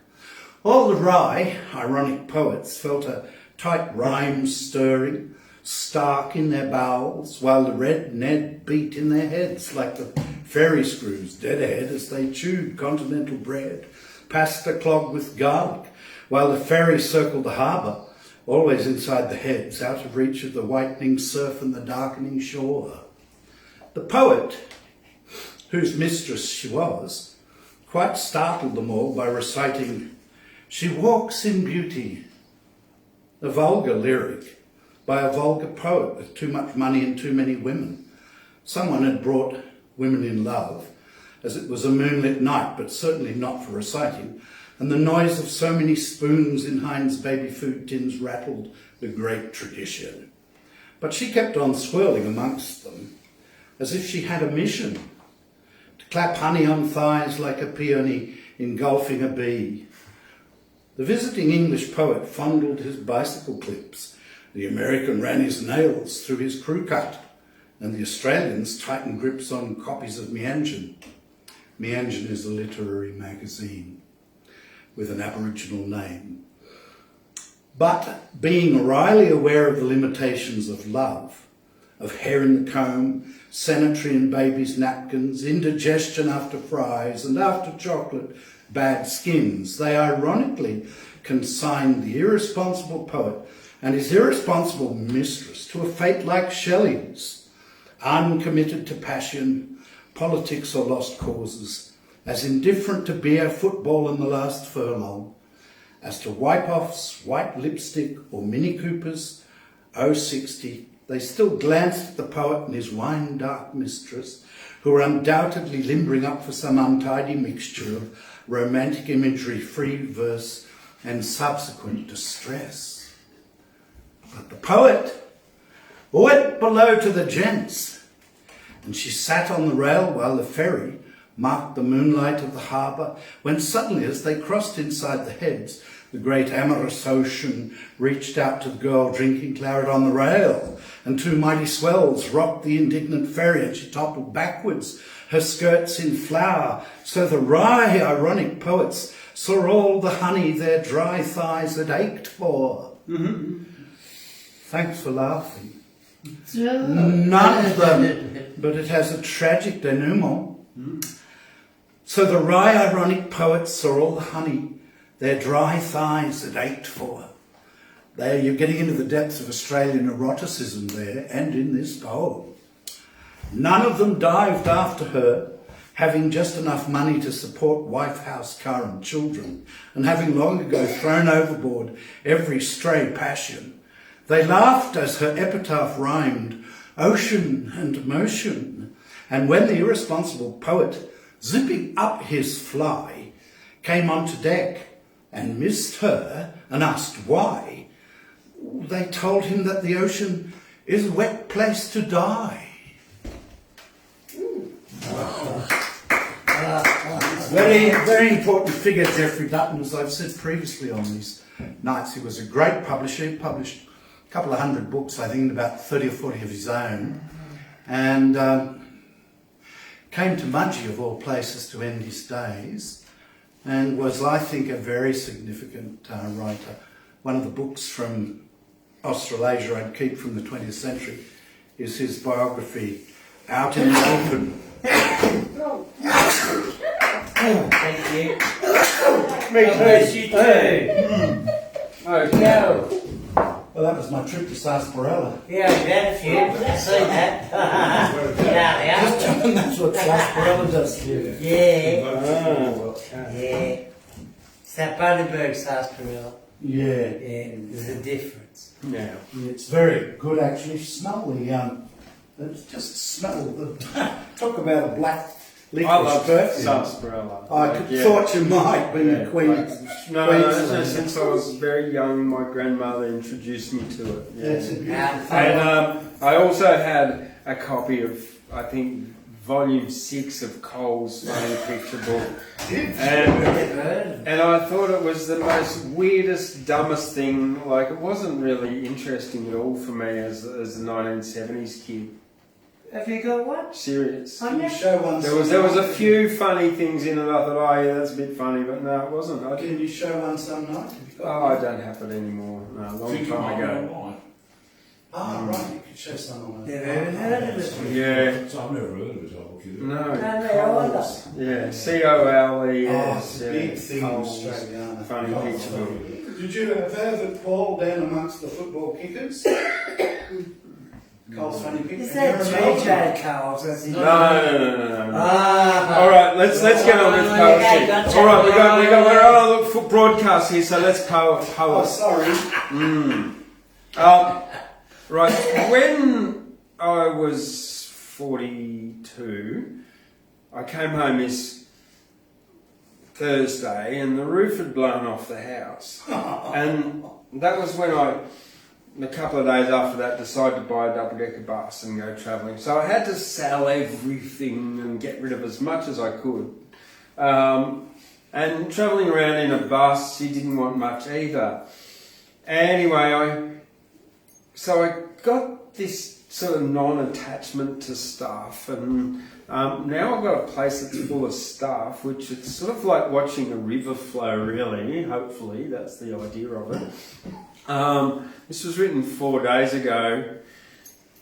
All the wry, ironic poets felt a tight rhyme stirring, stark in their bowels, while the red Ned beat in their heads like the ferry screws dead ahead as they chewed continental bread, pasta clogged with garlic, while the ferry circled the harbour, always inside the heads, out of reach of the whitening surf and the darkening shore. The poet, whose mistress she was, quite startled them all by reciting, "She walks in beauty," a vulgar lyric by a vulgar poet with too much money and too many women. Someone had brought Women in Love, as it was a moonlit night, but certainly not for reciting, and the noise of so many spoons in Heinz baby food tins rattled the great tradition. But she kept on swirling amongst them, as if she had a mission, to clap honey on thighs like a peony engulfing a bee. The visiting English poet fondled his bicycle clips, the American ran his nails through his crew cut, and the Australians tightened grips on copies of Meanjin. Meanjin is a literary magazine with an Aboriginal name. But being wryly aware of the limitations of love, of hair in the comb, sanitary in babies' napkins, indigestion after fries and after chocolate, bad skins, they ironically consigned the irresponsible poet and his irresponsible mistress to a fate like Shelley's, uncommitted to passion, politics or lost causes, as indifferent to beer, football and the last furlong, as to wipe-offs, white lipstick or Mini Coopers, 060, they still glanced at the poet and his wine-dark mistress, who were undoubtedly limbering up for some untidy mixture of romantic imagery, free verse and subsequent distress. But the poet, went below to the gents. And she sat on the rail while the ferry marked the moonlight of the harbour, when suddenly, as they crossed inside the heads, the great amorous ocean reached out to the girl drinking claret on the rail, and two mighty swells rocked the indignant ferry, and she toppled backwards, her skirts in flower, so the wry, ironic poets saw all the honey their dry thighs had ached for. Thanks for laughing. None of them, but it has a tragic denouement. So the wry, ironic poets saw all the honey their dry thighs had ached for. There you're getting into the depths of Australian eroticism there, and in this poem. None of them dived after her, having just enough money to support wife, house, car and children, and having long ago thrown overboard every stray passion. They laughed as her epitaph rhymed, ocean and motion. And when the irresponsible poet, zipping up his fly, came onto deck and missed her and asked why, they told him that the ocean is a wet place to die. Very, very important figure, Geoffrey Dutton, as I've said previously on these nights. He was a great publisher. He published a couple of hundred books, I think, and about 30 or 40 of his own. And came to Mudgee, of all places, to end his days, and was, I think, a very significant writer. One of the books from Australasia I'd keep from the 20th century is his biography, Out in the Open. Thank you. Me God bless you too. Okay. Well, that was my trip to Sarsaparilla. Yeah, I've had a few. I've seen that. Yeah, And that's what Sarsaparilla does to you. yeah. Oh, Yeah. It's that Bundaberg sarsaparilla. Yeah. Yeah, there's a difference. yeah. It's very good, actually. Smell the, just smell the, talk about a black I licorice love perfume. sarsaparilla. Thought you might when Yeah, you Queen. No, since I was very young, my grandmother introduced me to it. Yeah. It's a beautiful Yeah. And I also had a copy of, I think, volume 6 of Cole's Funny Picture Book. And I thought it was the most weirdest, dumbest thing. Like, it wasn't really interesting at all for me as a 1970s kid. Have you got one? Serious. Can you show one? There was a few funny things in it. I thought, oh yeah, that's a bit funny, but no, it wasn't. Can you show one some night? Have you got Oh, I don't have it anymore. No, a long time ago. right. You could show some on Never even heard of it. Yeah. So I've never heard of it, I'll give it. No. No, no, either. Yeah. COLES. Oh, it's a big thing in Cole's Australia, aren't it? Funny Picture Book. Did you have that Paul down amongst the football kickers? Cole's Funny Picture. Is that TJ Coles? That's in No. Ah. All right, let's get on with poetry. Okay, gotcha. All right, we're on a broadcast here, so let's Oh, poet. sorry. Right, when I was 42, I came home this Thursday and the roof had blown off the house. And that was when a couple of days after that, decided to buy a double-decker bus and go travelling. So I had to sell everything and get rid of as much as I could. And travelling around in a bus, you didn't want much either. Anyway, so I got this sort of non-attachment to stuff, and now I've got a place that's full of stuff, which it's sort of like watching a river flow, really. Hopefully, that's the idea of it. This was written 4 days ago.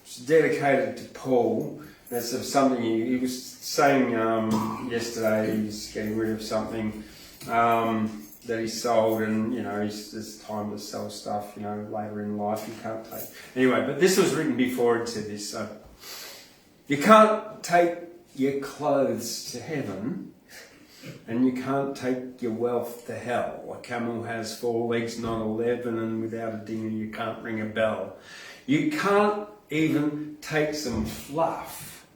It's dedicated to Paul. That's of something he was saying yesterday. He's getting rid of something that he sold, and it's time to sell stuff. Later in life you can't take. Anyway, but this was written before it said this. So you can't take your clothes to heaven, and you can't take your wealth to hell. A camel has 4 legs, not 11, and without a dinger you can't ring a bell. You can't even take some fluff.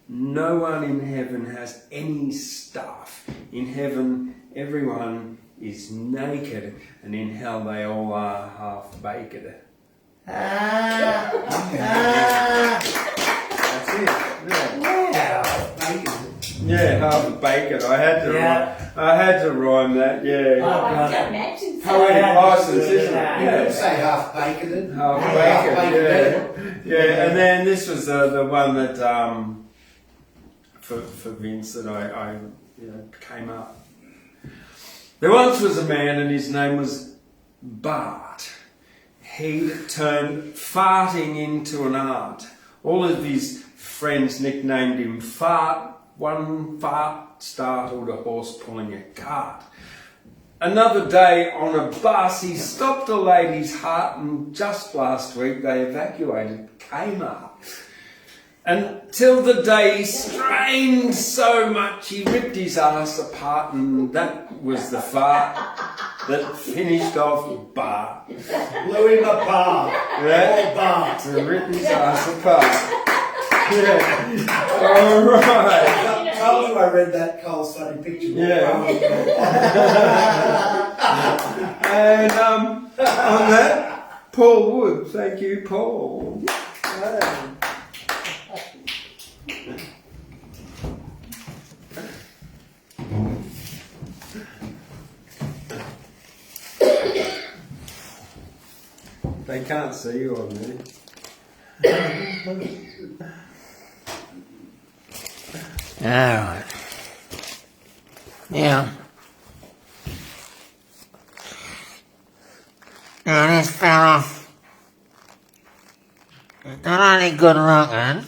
No one in heaven has any stuff. In heaven, everyone is naked, and in hell they all are half-baked. That's it. Wow. Yeah, half a bacon. I had to rhyme that. Yeah. Oh, I can imagine. Poetic license, isn't it? You could say half baconated. Half Half bacon. Yeah. And then this was the one that for Vince that I came up. There once was a man, and his name was Bart. He turned farting into an art. All of his friends nicknamed him Fart. One fart startled a horse pulling a cart. Another day on a bus, he stopped a lady's heart, and just last week they evacuated Kmart. Until the day he strained so much he ripped his ass apart, and that was the fart that finished off Bart. Blew him apart. Yeah. All Bart. And ripped his ass apart. Yeah. All right. I told you I read that Cole's funny picture. Yeah. And on that, Paul Wood. Thank you, Paul. They can't see you on there. Alright. Now this fella is not only good looking,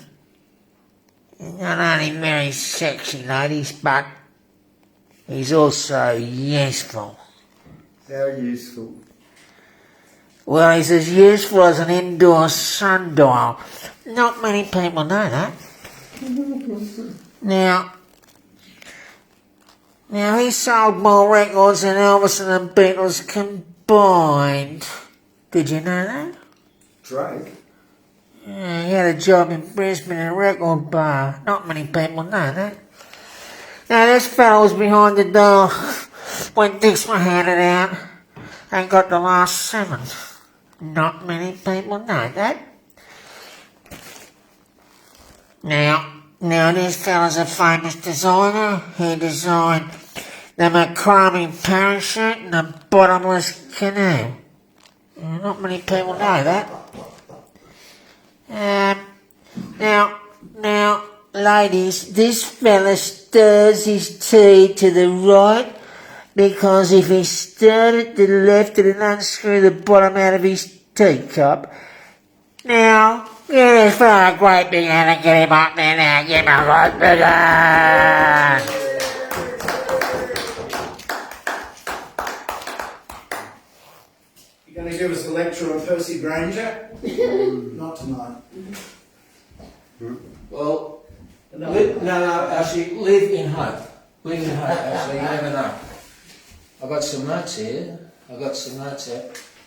he's not only very sexy ladies, but he's also useful. How useful. Well, he's as useful as an indoor sundial. Not many people know that. Now he sold more records than Elvis and the Beatles combined. Did you know that? Drake. Yeah, he had a job in Brisbane in a record bar. Not many people know that. Now this fellow was behind the door when dicks were handed out and got the last 7. Not many people know that. Now this fella's a famous designer. He designed the macrame parachute and the bottomless canoe. Not many people know that. Now, ladies, this fella stirs his tea to the right because if he stirred it to the left, it'd unscrew the bottom out of his teacup. Now, give this fella a great big hand and get him up there now. Give him a great big hand. You going to give us a lecture on Percy Granger? Not tonight. Well, actually, live in hope. Live in hope, actually, you never know. I've got some notes here. These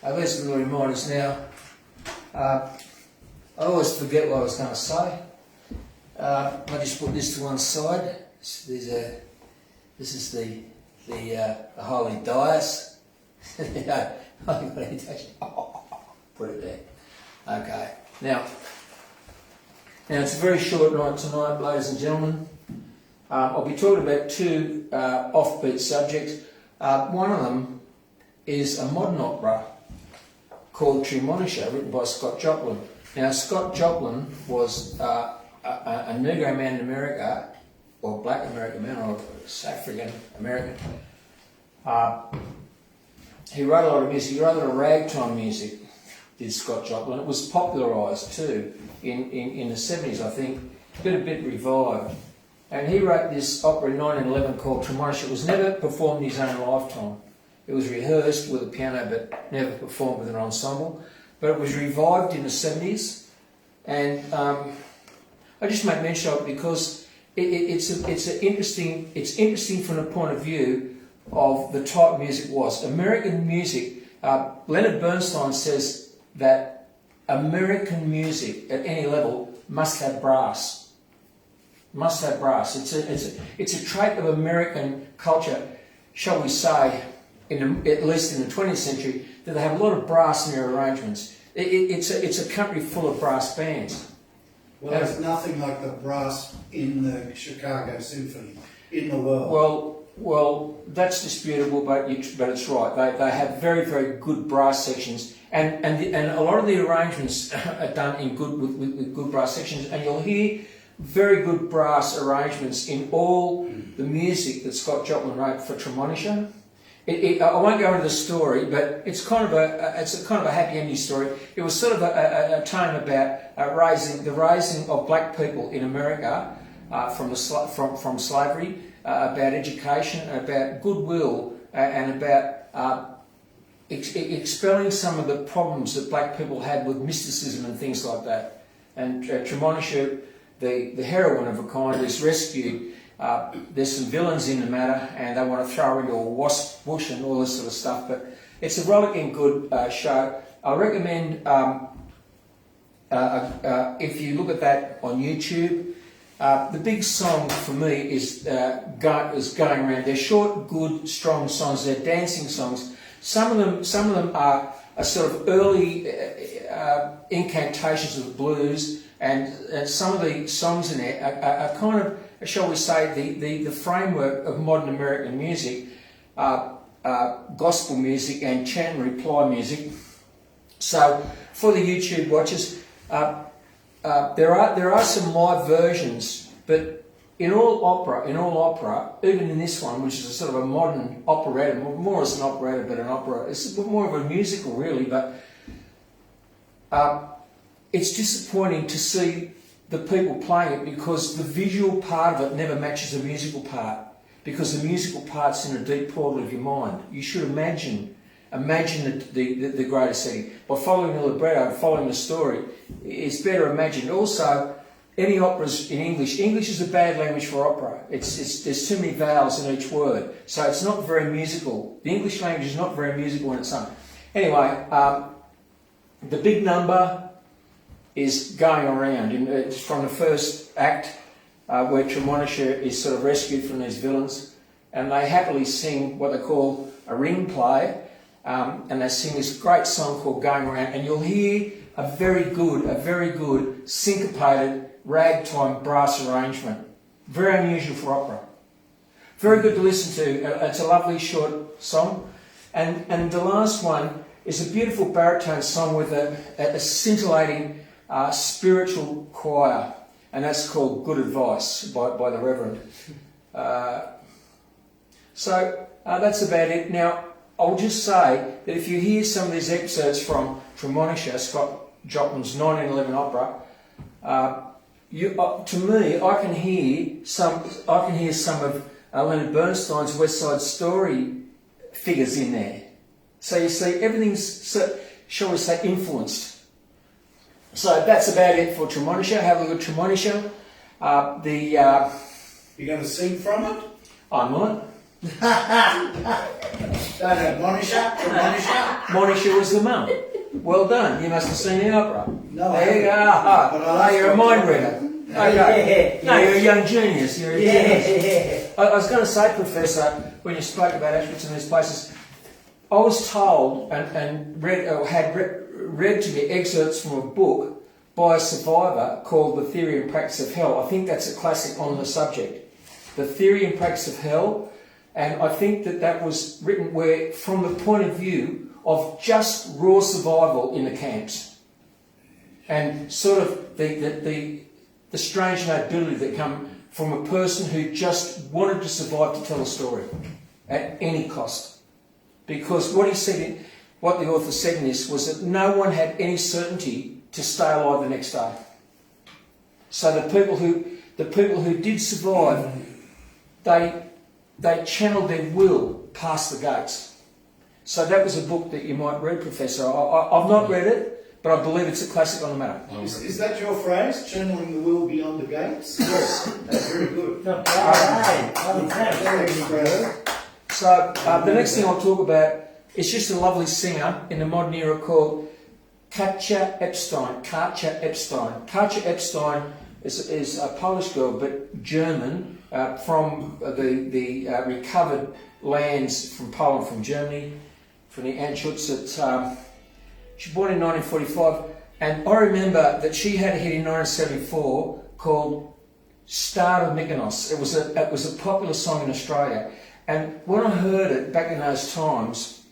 are little reminders now. I always forget what I was going to say. I just put this to one side. This is the Holy Dias. Put it there. Okay. Now it's a very short night tonight, ladies and gentlemen. I'll be talking about 2 offbeat subjects. One of them is a modern opera called Tremonisha, written by Scott Joplin. Now, Scott Joplin was a Negro man in America, or black American man, or African American. He wrote a lot of music. He wrote a lot of ragtime music, did Scott Joplin. It was popularised too in the 70s, I think, a bit revived. And he wrote this opera in 1911 called Tremonisha. It was never performed in his own lifetime. It was rehearsed with a piano but never performed with an ensemble. But it was revived in the 70s. And I just make mention of it because it's interesting from the point of view of the type of music it was. American music, Leonard Bernstein says that American music at any level must have brass. Must have brass. It's a trait of American culture, shall we say, at least in the 20th century, that they have a lot of brass in their arrangements. it's a country full of brass bands. Well, there's nothing like the brass in the Chicago Symphony in the world. Well, that's disputable, but it's right. They have very, very good brass sections, and a lot of the arrangements are done in with good brass sections, and you'll hear very good brass arrangements in all the music that Scott Joplin wrote for Tremonisher. I won't go into the story, but it's kind of a happy ending story. It was sort of a tone about raising of black people in America from slavery, about education, about goodwill, and about expelling some of the problems that black people had with mysticism and things like that. And Tremonisher, the heroine of a kind, is rescued. There's some villains in the matter, and they want to throw her into a wasp bush and all this sort of stuff. But it's a rollicking good show. I recommend if you look at that on YouTube. The big song for me is Going Around. They're short, good, strong songs. They're dancing songs. Some of them are sort of early incantations of the blues, and some of the songs in there are kind of, shall we say, the framework of modern American music, gospel music and chant and reply music. So for the YouTube watchers, there are some live versions, but in all opera, even in this one, which is a sort of a modern operetta, more as an operetta, but an opera, it's more of a musical really, but it's disappointing to see the people playing it because the visual part of it never matches the musical part, because the musical part's in a deep portal of your mind. You should imagine the greater setting. By following the libretto, following the story, it's better imagined. Also, any operas in English is a bad language for opera. There's too many vowels in each word, so it's not very musical. The English language is not very musical on its own. Anyway, the big number is Going Around. It's from the first act where Tremonisher is sort of rescued from these villains, and they happily sing what they call a ring play, and they sing this great song called Going Around, and you'll hear a very good syncopated ragtime brass arrangement. Very unusual for opera. Very good to listen to. It's a lovely short song. And the last one is a beautiful baritone song with a scintillating spiritual choir, and that's called Good Advice by the Reverend. So that's about it. Now, I'll just say that if you hear some of these excerpts from Tremonisher, Scott Joplin's 1911 opera, to me, I can hear some of Leonard Bernstein's West Side Story figures in there. So you see, everything's, shall we say, influenced. So that's about it for Tremonisher. Have a look at Tremonisher. You going to sing from it? I might. Tremonisher was the mum. Well done. You must have seen the opera. No, there you go. You're a mind reader. Okay. No, you're a young genius. You're a genius. I was going to say, Professor, when you spoke about Auschwitz and these places, I was told and had read to me excerpts from a book by a survivor called The Theory and Practice of Hell. I think that's a classic on the subject. The Theory and Practice of Hell, and I think that was written from the point of view of just raw survival in the camps, and sort of the strange nobility that come from a person who just wanted to survive to tell a story at any cost. Because what the author said in this was that no one had any certainty to stay alive the next day. So the people who did survive, they channeled their will past the gates. So that was a book that you might read, Professor. I've not read it, but I believe it's a classic on the matter. Is that your phrase, channeling the will beyond the gates? Yes. That's very good. So the next thing I'll talk about is just a lovely singer in the modern era called Katja Epstein. Katja Epstein. Katja Epstein is a Polish girl, but German, from the recovered lands from Poland, from Germany, from the Anschutz She was born in 1945, and I remember that she had a hit in 1974 called "Star of Mykonos." It was a popular song in Australia, and when I heard it back in those times,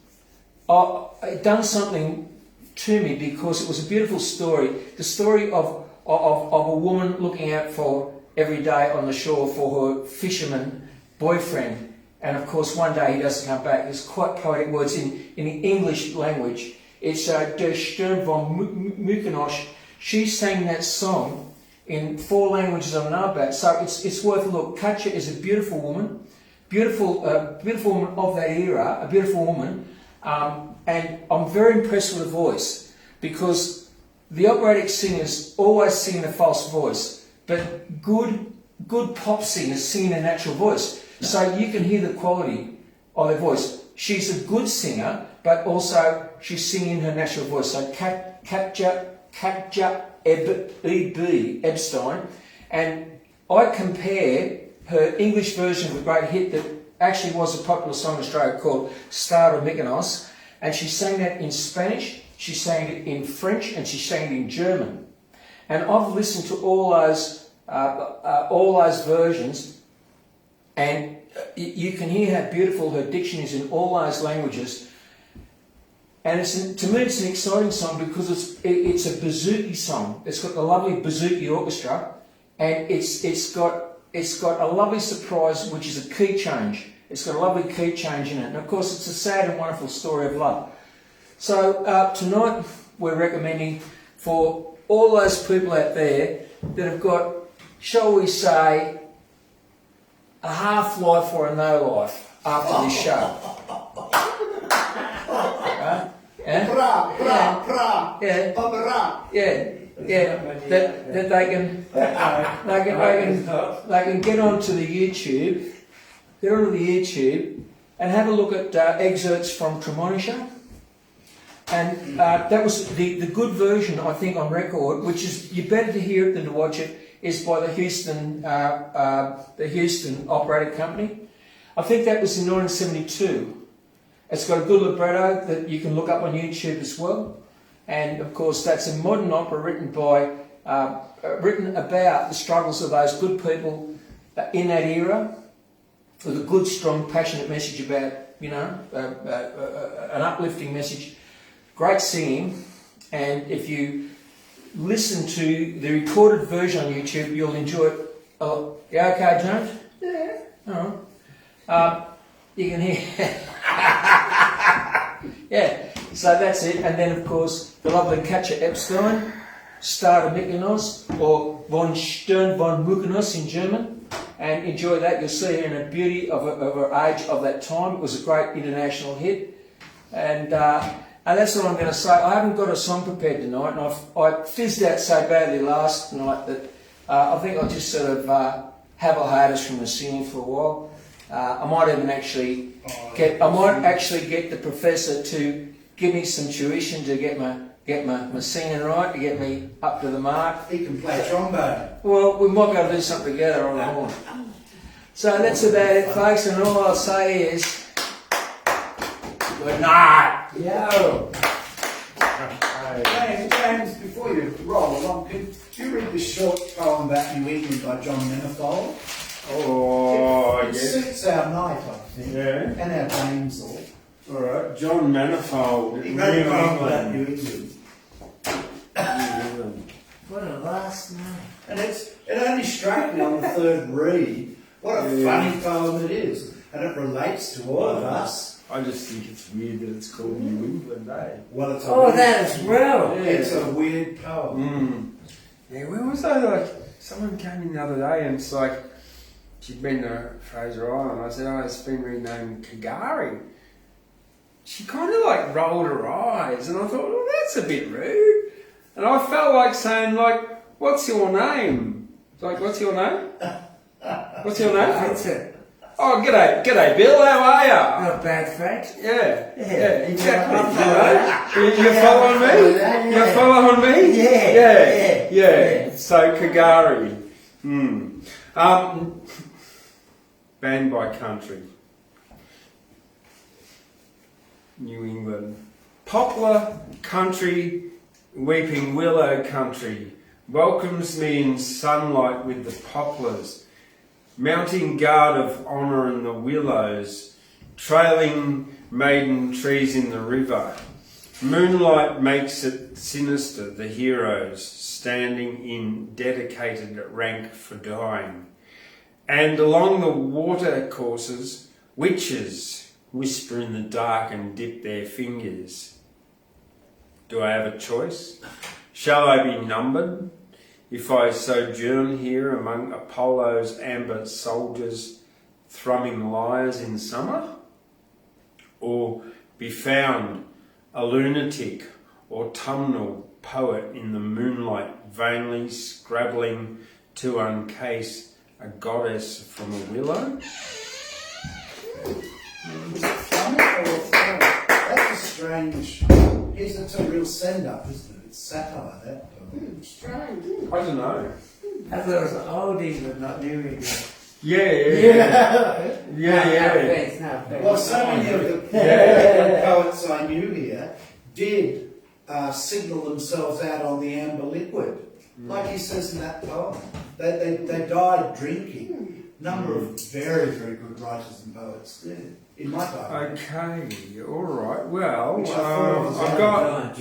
it done something to me because it was a beautiful story. The story of a woman looking out for every day on the shore for her fisherman boyfriend, and of course one day he doesn't come back. It's quite poetic words in the English language. It's Der Sturm von Mykonos. She sang that song in 4 languages I know about, so it's worth a look. Katja is a beautiful woman, beautiful woman of that era, a beautiful woman, and I'm very impressed with her voice, because the operatic singers always sing in a false voice, but good pop singers sing in a natural voice. So you can hear the quality of their voice. She's a good singer, but also she's singing in her natural voice. So Katja Epstein, and I compare her English version of a great hit that actually was a popular song in Australia called "Star of Mykonos," and she sang that in Spanish, she sang it in French, and she sang it in German. And I've listened to all those versions, and you can hear how beautiful her diction is in all those languages. And to me, it's an exciting song because it's a bouzouki song. It's got the lovely bouzouki orchestra, and it's got a lovely surprise, which is a key change. It's got a lovely key change in it, and of course, it's a sad and wonderful story of love. So tonight, we're recommending for all those people out there that have got, shall we say, a half-life or a no-life after this show. That they can get onto the YouTube, and have a look at excerpts from Tremonisha. And that was the good version, I think, on record, which is, you're better to hear it than to watch it, is by the Houston Operatic Company. I think that was in 1972. It's got a good libretto that you can look up on YouTube as well. And of course, that's a modern opera written about the struggles of those good people in that era, with a good, strong, passionate message about, an uplifting message. Great singing, and if you listen to the recorded version on YouTube, you'll enjoy it. Oh, you okay, James? Yeah. All right. You can hear. Yeah. So that's it, and then of course the lovely Katja Epstein, Star of Mykonos, or Von Sturm von Mykonos in German, and enjoy that. You'll see her in the beauty of her age of that time. It was a great international hit, and that's what I'm going to say. I haven't got a song prepared tonight, and I fizzed out so badly last night that I think I'll just sort of have a hiatus from the singing for a while. I might even actually get the professor to give me some tuition to get my singing right, to get me up to the mark. He can play trombone. Well, we might be able to do something together on the horn. So that's about it, folks, and all I'll say is good night. Yo! James, before you roll along, could you read the short poem about New England by John Manifold? Oh, It yes. suits our night, I think, Yeah. and our damsel. All right. John Manifold. He New wrote a poem about England. New England. New England. What a last name. And it only struck me on the third read what a funny poem it is. And it relates to all of us. I just think it's weird that it's called New England, eh? Well, it's a Oh, weird, that is real. it's a weird poem. Yeah, where was I? Like, someone came in the other day and it's like, she'd been to Fraser Island. I said, oh, it's been renamed Kagari. She kind of like rolled her eyes, and I thought, well, that's a bit rude. And I felt like saying, like, what's your name? Like, what's your name? What's your name? Vincent. Oh, g'day, Bill. How are you? Not bad, Frank. Yeah, exactly. Yeah. You following me? Yeah. You following me? Yeah. So Kagari. Banned by country. New England. Poplar country, weeping willow country, welcomes me in sunlight with the poplars, mounting guard of honour in the willows, trailing maiden trees in the river. Moonlight makes it sinister, the heroes standing in dedicated rank for dying. And along the water courses, witches whisper in the dark and dip their fingers. Do I have a choice? Shall I be numbered if I sojourn here among Apollo's amber soldiers, thrumming lyres in summer? Or be found a lunatic or autumnal poet in the moonlight, vainly scrabbling to uncase a goddess from a willow? That's a strange. It's a real send-up, isn't it? It's satire, that. Strange. I don't know. I thought it was oldies but not new again. Yeah. Well, so many of the poets I knew here did signal themselves out on the amber liquid. Like he says in that poem. They died drinking. Number of very, very good writers and poets did. In my time. Okay, all right. Well, Which I thought was I've got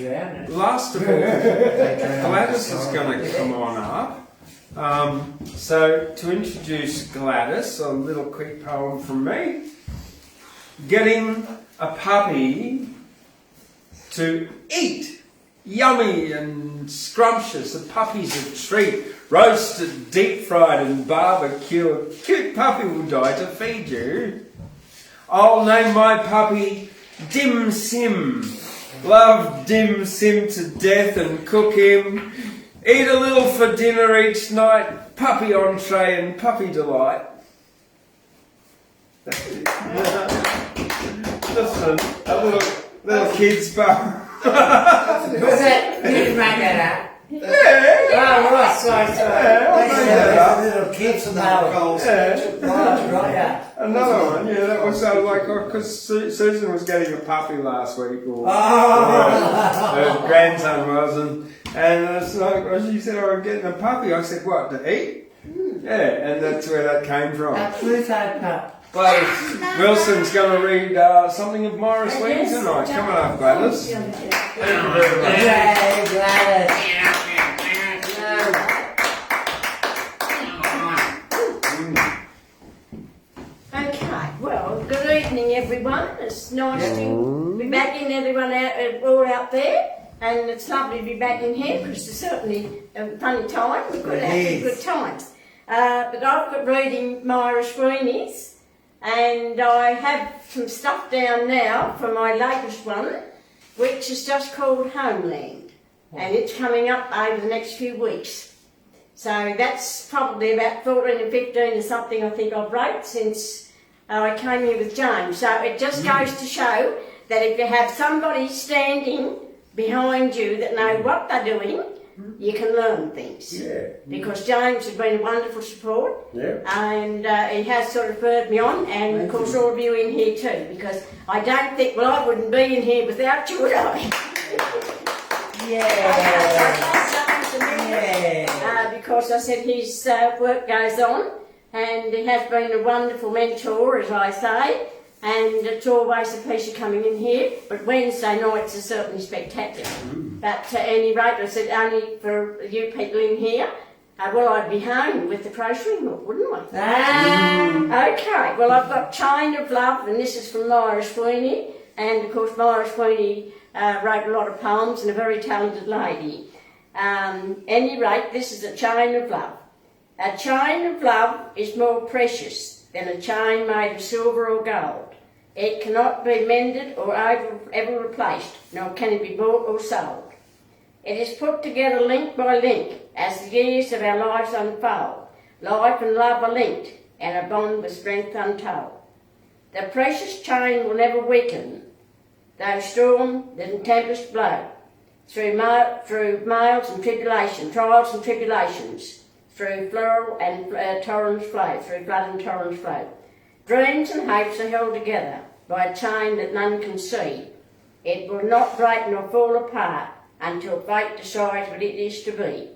last of all, Gladys is going to come on up. So to introduce Gladys, a little quick poem from me. Getting a puppy to eat. Yummy and scrumptious. A puppy's a treat. Roasted, deep fried and barbecued. Cute puppy will die to feed you. I'll name my puppy Dim Sim. Love Dim Sim to death and cook him. Eat a little for dinner each night. Puppy entree and puppy delight. That's it. Just a little kid's poem. Was that? You didn't make that up? Yeah. Oh, right, sorry. Yeah, I made that up. Little kids and that goals. Right, yeah. Another one, yeah, that was like, because Susan was getting a puppy last week, or her grandson was, and it's like, she said, oh, I'm getting a puppy. I said, what, to eat? Yeah, and that's where that came from. A Pluto pup. Gladys Wilson's going to read something of Myra Sweeney tonight. Come on up, Gladys. Yay, Gladys. Okay, well, good evening everyone. It's nice to be back in everyone all out there, and it's lovely to be back in here because it's certainly a funny time. We've got good times. But I've got reading Myra Sweeney's, and I have some stuff down now for my latest one, which is just called Homeland, and it's coming up over the next few weeks. So that's probably about 14 and 15 or something I think I've wrote since I came here with James. So it just goes to show that if you have somebody standing behind you that know what they're doing, you can learn things. Yeah. Because James has been a wonderful support, Yeah. and he has sort of spurred me on, and of course all of you in here too, because I don't think, well, I wouldn't be in here without you, would I? Yeah. Because I said his work goes on, and he has been a wonderful mentor, as I say, and it's always a pleasure coming in here, but Wednesday nights are certainly spectacular. But at any rate, I said only for you people in here, well, I'd be home with the crochet hook, wouldn't I? Okay, well, I've got Chain of Love, and this is from Myra Sweeney, and of course Myra Sweeney wrote a lot of poems and a very talented lady. Any rate, this is a chain of love. A chain of love is more precious than a chain made of silver or gold. It cannot be mended or ever replaced, nor can it be bought or sold. It is put together link by link as the years of our lives unfold. Life and love are linked, and a bond with strength untold. The precious chain will never weaken, though storm and tempest blow. Through trials and tribulations, through flood and torrents flow. Dreams and hopes are held together by a chain that none can see. It will not break nor fall apart until fate decides what it is to be.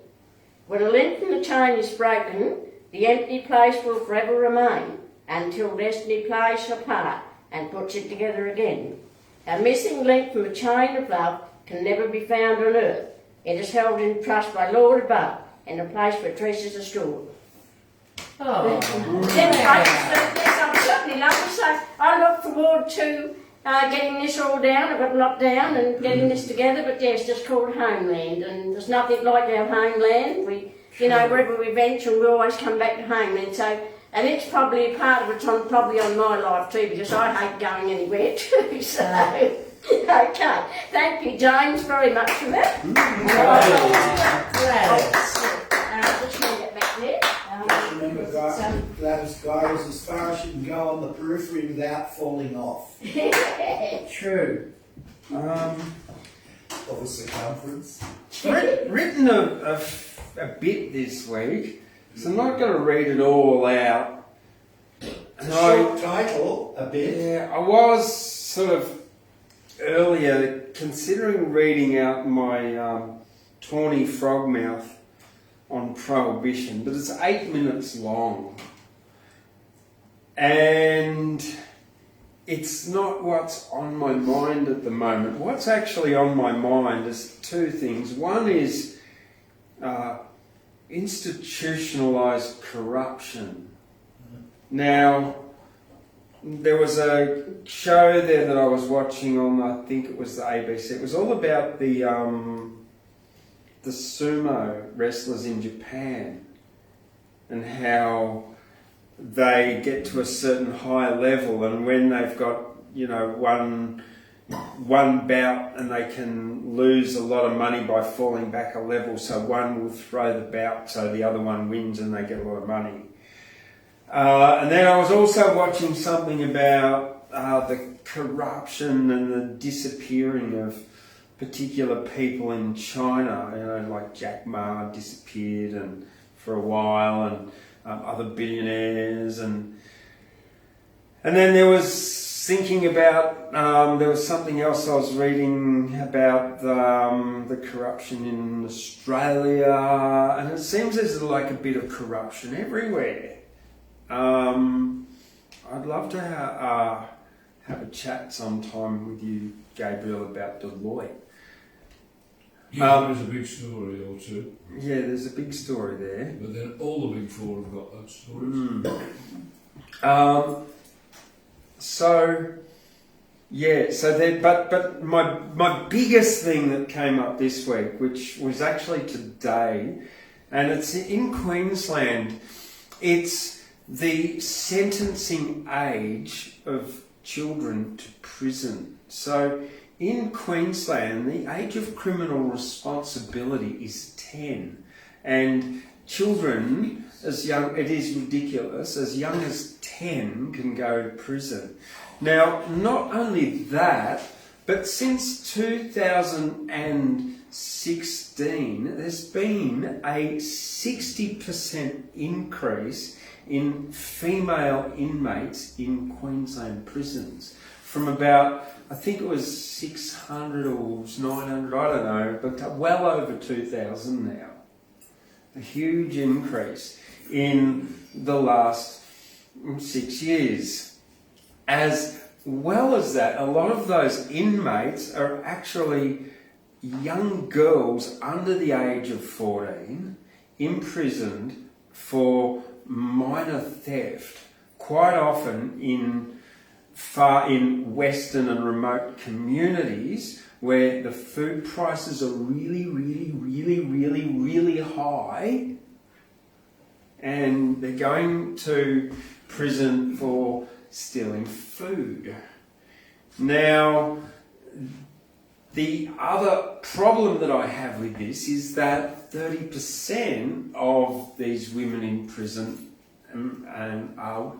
When a link in the chain is broken, the empty place will forever remain until destiny plays apart and puts it together again. A missing link from a chain of love can never be found on earth. It is held in trust by Lord above, in a place where treasures are stored. Oh. Yes, I'm certainly lovely. So I look forward to getting this all down. I've got a lot down and getting this together. But yeah, it's just called Homeland, and there's nothing like our homeland. We, you know, wherever we venture, we always come back to Homeland. So, and it's probably a part of it's probably on my life too, because I hate going anywhere too. So, okay, thank you, James, very much for that. Just going to get back there. Remember, Gladys, goes as far as you can go on the periphery without falling off True. of a circumference. Written a bit this week, so I'm not going to read it all out. It's a short title, a bit. Yeah, I was sort of earlier considering reading out my Tawny Frogmouth on Prohibition, but it's 8 minutes long. And it's not what's on my mind at the moment. What's actually on my mind is two things. One is institutionalised corruption. Now, there was a show there that I was watching on, I think it was the ABC. It was all about the sumo wrestlers in Japan and how they get to a certain high level, and when they've got, you know, one bout and they can lose a lot of money by falling back a level, so one will throw the bout so the other one wins and they get a lot of money. And then I was also watching something about the corruption and the disappearing of particular people in China, you know, like Jack Ma disappeared and for a while, and other billionaires, and then there was thinking about there was something else I was reading about the corruption in Australia, and it seems there's like a bit of corruption everywhere. I'd love to have a chat sometime with you, Gabriel, about Deloitte. Yeah, there's a big story or two. Yeah, there's a big story there. But then all the big four have got those stories. But my biggest thing that came up this week, which was actually today, and it's in Queensland, it's the sentencing age of children to prison. So in Queensland, the age of criminal responsibility is 10, and children as young, it is ridiculous, as young as 10 can go to prison. Now, not only that, but since 2016, there's been a 60% increase in female inmates in Queensland prisons, from about, I think it was 600 or 900, I don't know, but well over 2,000 now. A huge increase in the last 6 years. As well as that, a lot of those inmates are actually young girls under the age of 14, imprisoned for minor theft, quite often in western and remote communities where the food prices are really, really, really, really, really high, and they're going to prison for stealing food. Now, the other problem that I have with this is that 30% of these women in prison are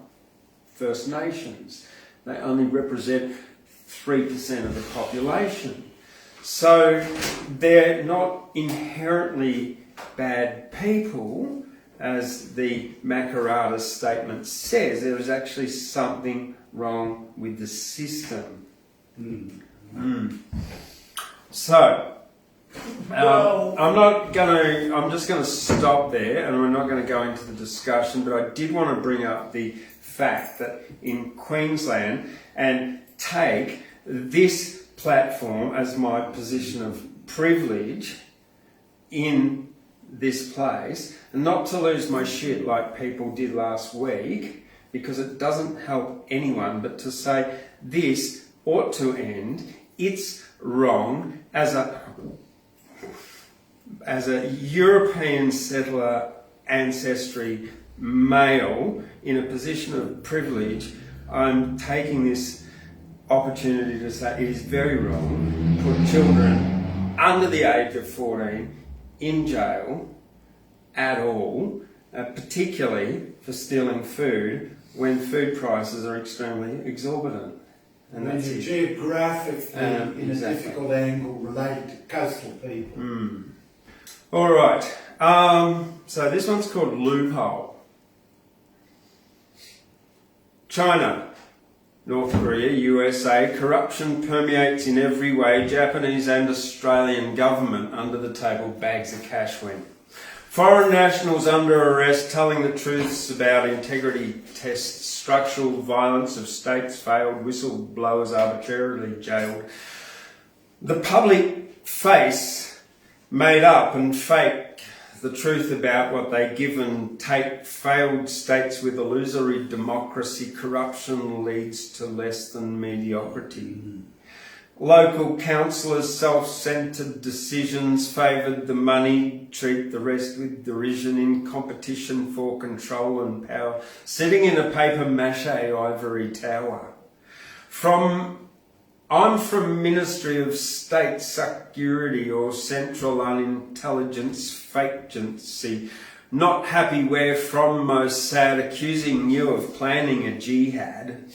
First Nations. They only represent 3% of the population. So they're not inherently bad people, as the Margareta statement says. There is actually something wrong with the system. So, I'm just going to stop there, and we're not going to go into the discussion, but I did want to bring up the fact that in Queensland, and take this platform as my position of privilege in this place, and not to lose my shit like people did last week, because it doesn't help anyone, but to say this ought to end, it's wrong as a European settler ancestry male in a position of privilege. I'm taking this opportunity to say it is very wrong to put children under the age of 14 in jail at all, particularly for stealing food when food prices are extremely exorbitant. And when that's you're it. geographically in Exactly. a difficult angle related to coastal people. All right. So this one's called Loophole. China, North Korea, USA, corruption permeates in every way. Japanese and Australian government under the table bags of cash went. Foreign nationals under arrest telling the truths about integrity tests, structural violence of states failed, whistleblowers arbitrarily jailed. The public face made up and fake the truth about what they give and take. Failed states with illusory democracy, corruption leads to less than mediocrity. Local councillors' self-centred decisions favoured the money, treat the rest with derision in competition for control and power, sitting in a paper-mache ivory tower. I'm from Ministry of State Security or Central Unintelligence Fakegency. Not happy where from, most sad, accusing you of planning a jihad.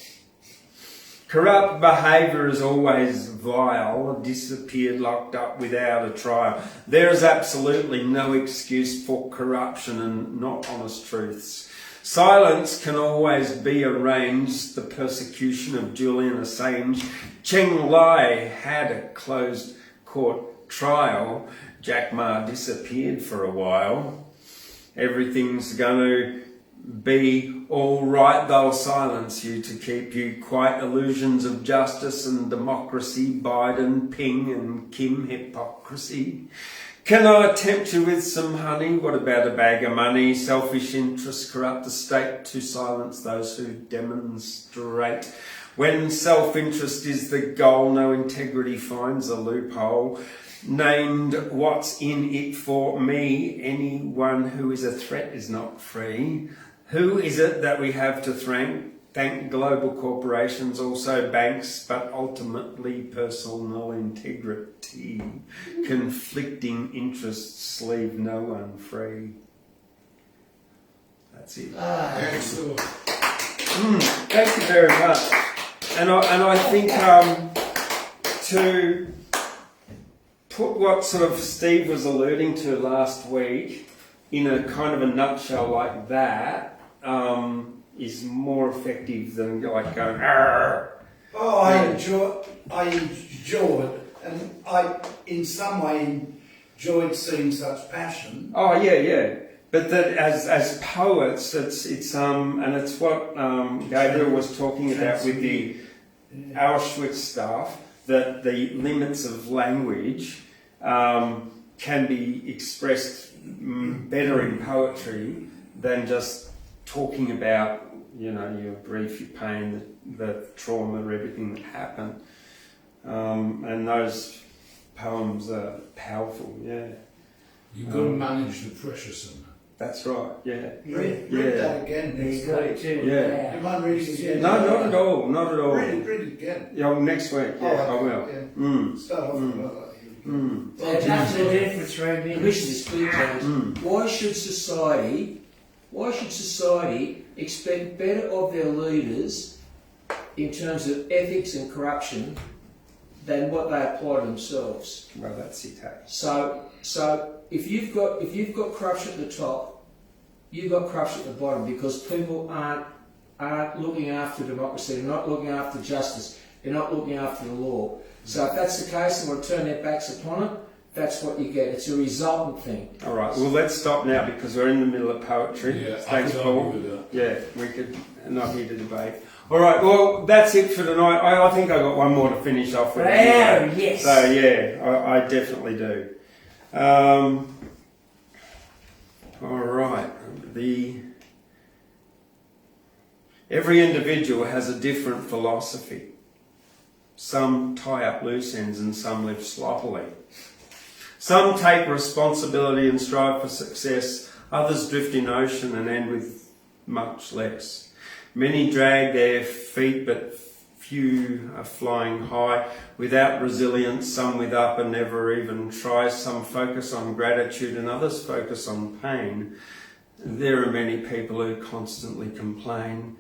Corrupt behaviour is always vile, disappeared, locked up without a trial. There is absolutely no excuse for corruption and not honest truths. Silence can always be arranged, the persecution of Julian Assange. Cheng Lai had a closed court trial. Jack Ma disappeared for a while. Everything's going to be all right. They'll silence you to keep you quiet. Illusions of justice and democracy. Biden, Ping and Kim hypocrisy. Can I tempt you with some honey? What about a bag of money? Selfish interests corrupt the state to silence those who demonstrate. When self-interest is the goal, no integrity finds a loophole. Named what's in it for me? Anyone who is a threat is not free. Who is it that we have to thank global corporations, also banks, but ultimately personal integrity. Conflicting interests leave no one free. That's it. Excellent. Thank you very much. And I think to put what sort of Steve was alluding to last week in a kind of a nutshell like that, is more effective than like going, "Arr!" Oh, I enjoy it, and I, in some way, enjoyed seeing such passion. Oh yeah. But that as poets, it's and it's what Gabriel was talking about with the Auschwitz stuff. That the limits of language can be expressed better in poetry than just talking about, you know, your grief, your pain, the trauma, everything that happened. And those poems are powerful, yeah. You've got to manage the pressure somehow. That's right, yeah. Read that again You next got week. it too. Yeah. You mind reading it again? No, not at all, not at all. Read it again. Yeah, well, next week, yeah, I will. Yeah. Start off with that. That's the difference, right? Permission to speak, James. Why should society expect better of their leaders in terms of ethics and corruption than what they apply to themselves? Well, that's it, hey. So if you've got corruption at the top, you've got corruption at the bottom, because people aren't looking after democracy, they're not looking after justice, they're not looking after the law. So if that's the case, and we'll turn their backs upon it, that's what you get. It's a resultant thing. All right. Well, let's stop now because we're in the middle of poetry. Yeah, Thanks, I can Paul. argue with that. Yeah, we could not here to debate. All right. Well, that's it for tonight. I think I got one more to finish off with. Wow, yes. So yeah, I definitely do. All right. Every individual has a different philosophy. Some tie up loose ends and some live sloppily. Some take responsibility and strive for success. Others drift in ocean and end with much less. Many drag their feet, but few are flying high. Without resilience, some with up and never even try. Some focus on gratitude and others focus on pain. There are many people who constantly complain.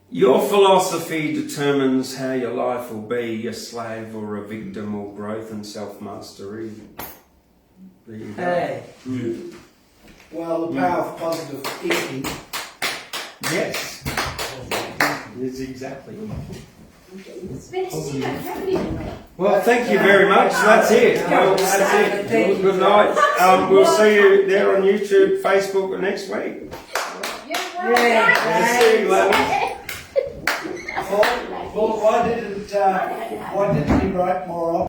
Your philosophy determines how your life will be, a slave or a victim, or growth and self-mastery. There you go. Hey. Well, the power of positive thinking. Yes. Yes, exactly. It's been a secret, haven't you? Well, thank you very much. That's it. Well, that's it. Good night. We'll see you there on YouTube, Facebook next week. Yeah. See you later. Paul, why didn't he write more often?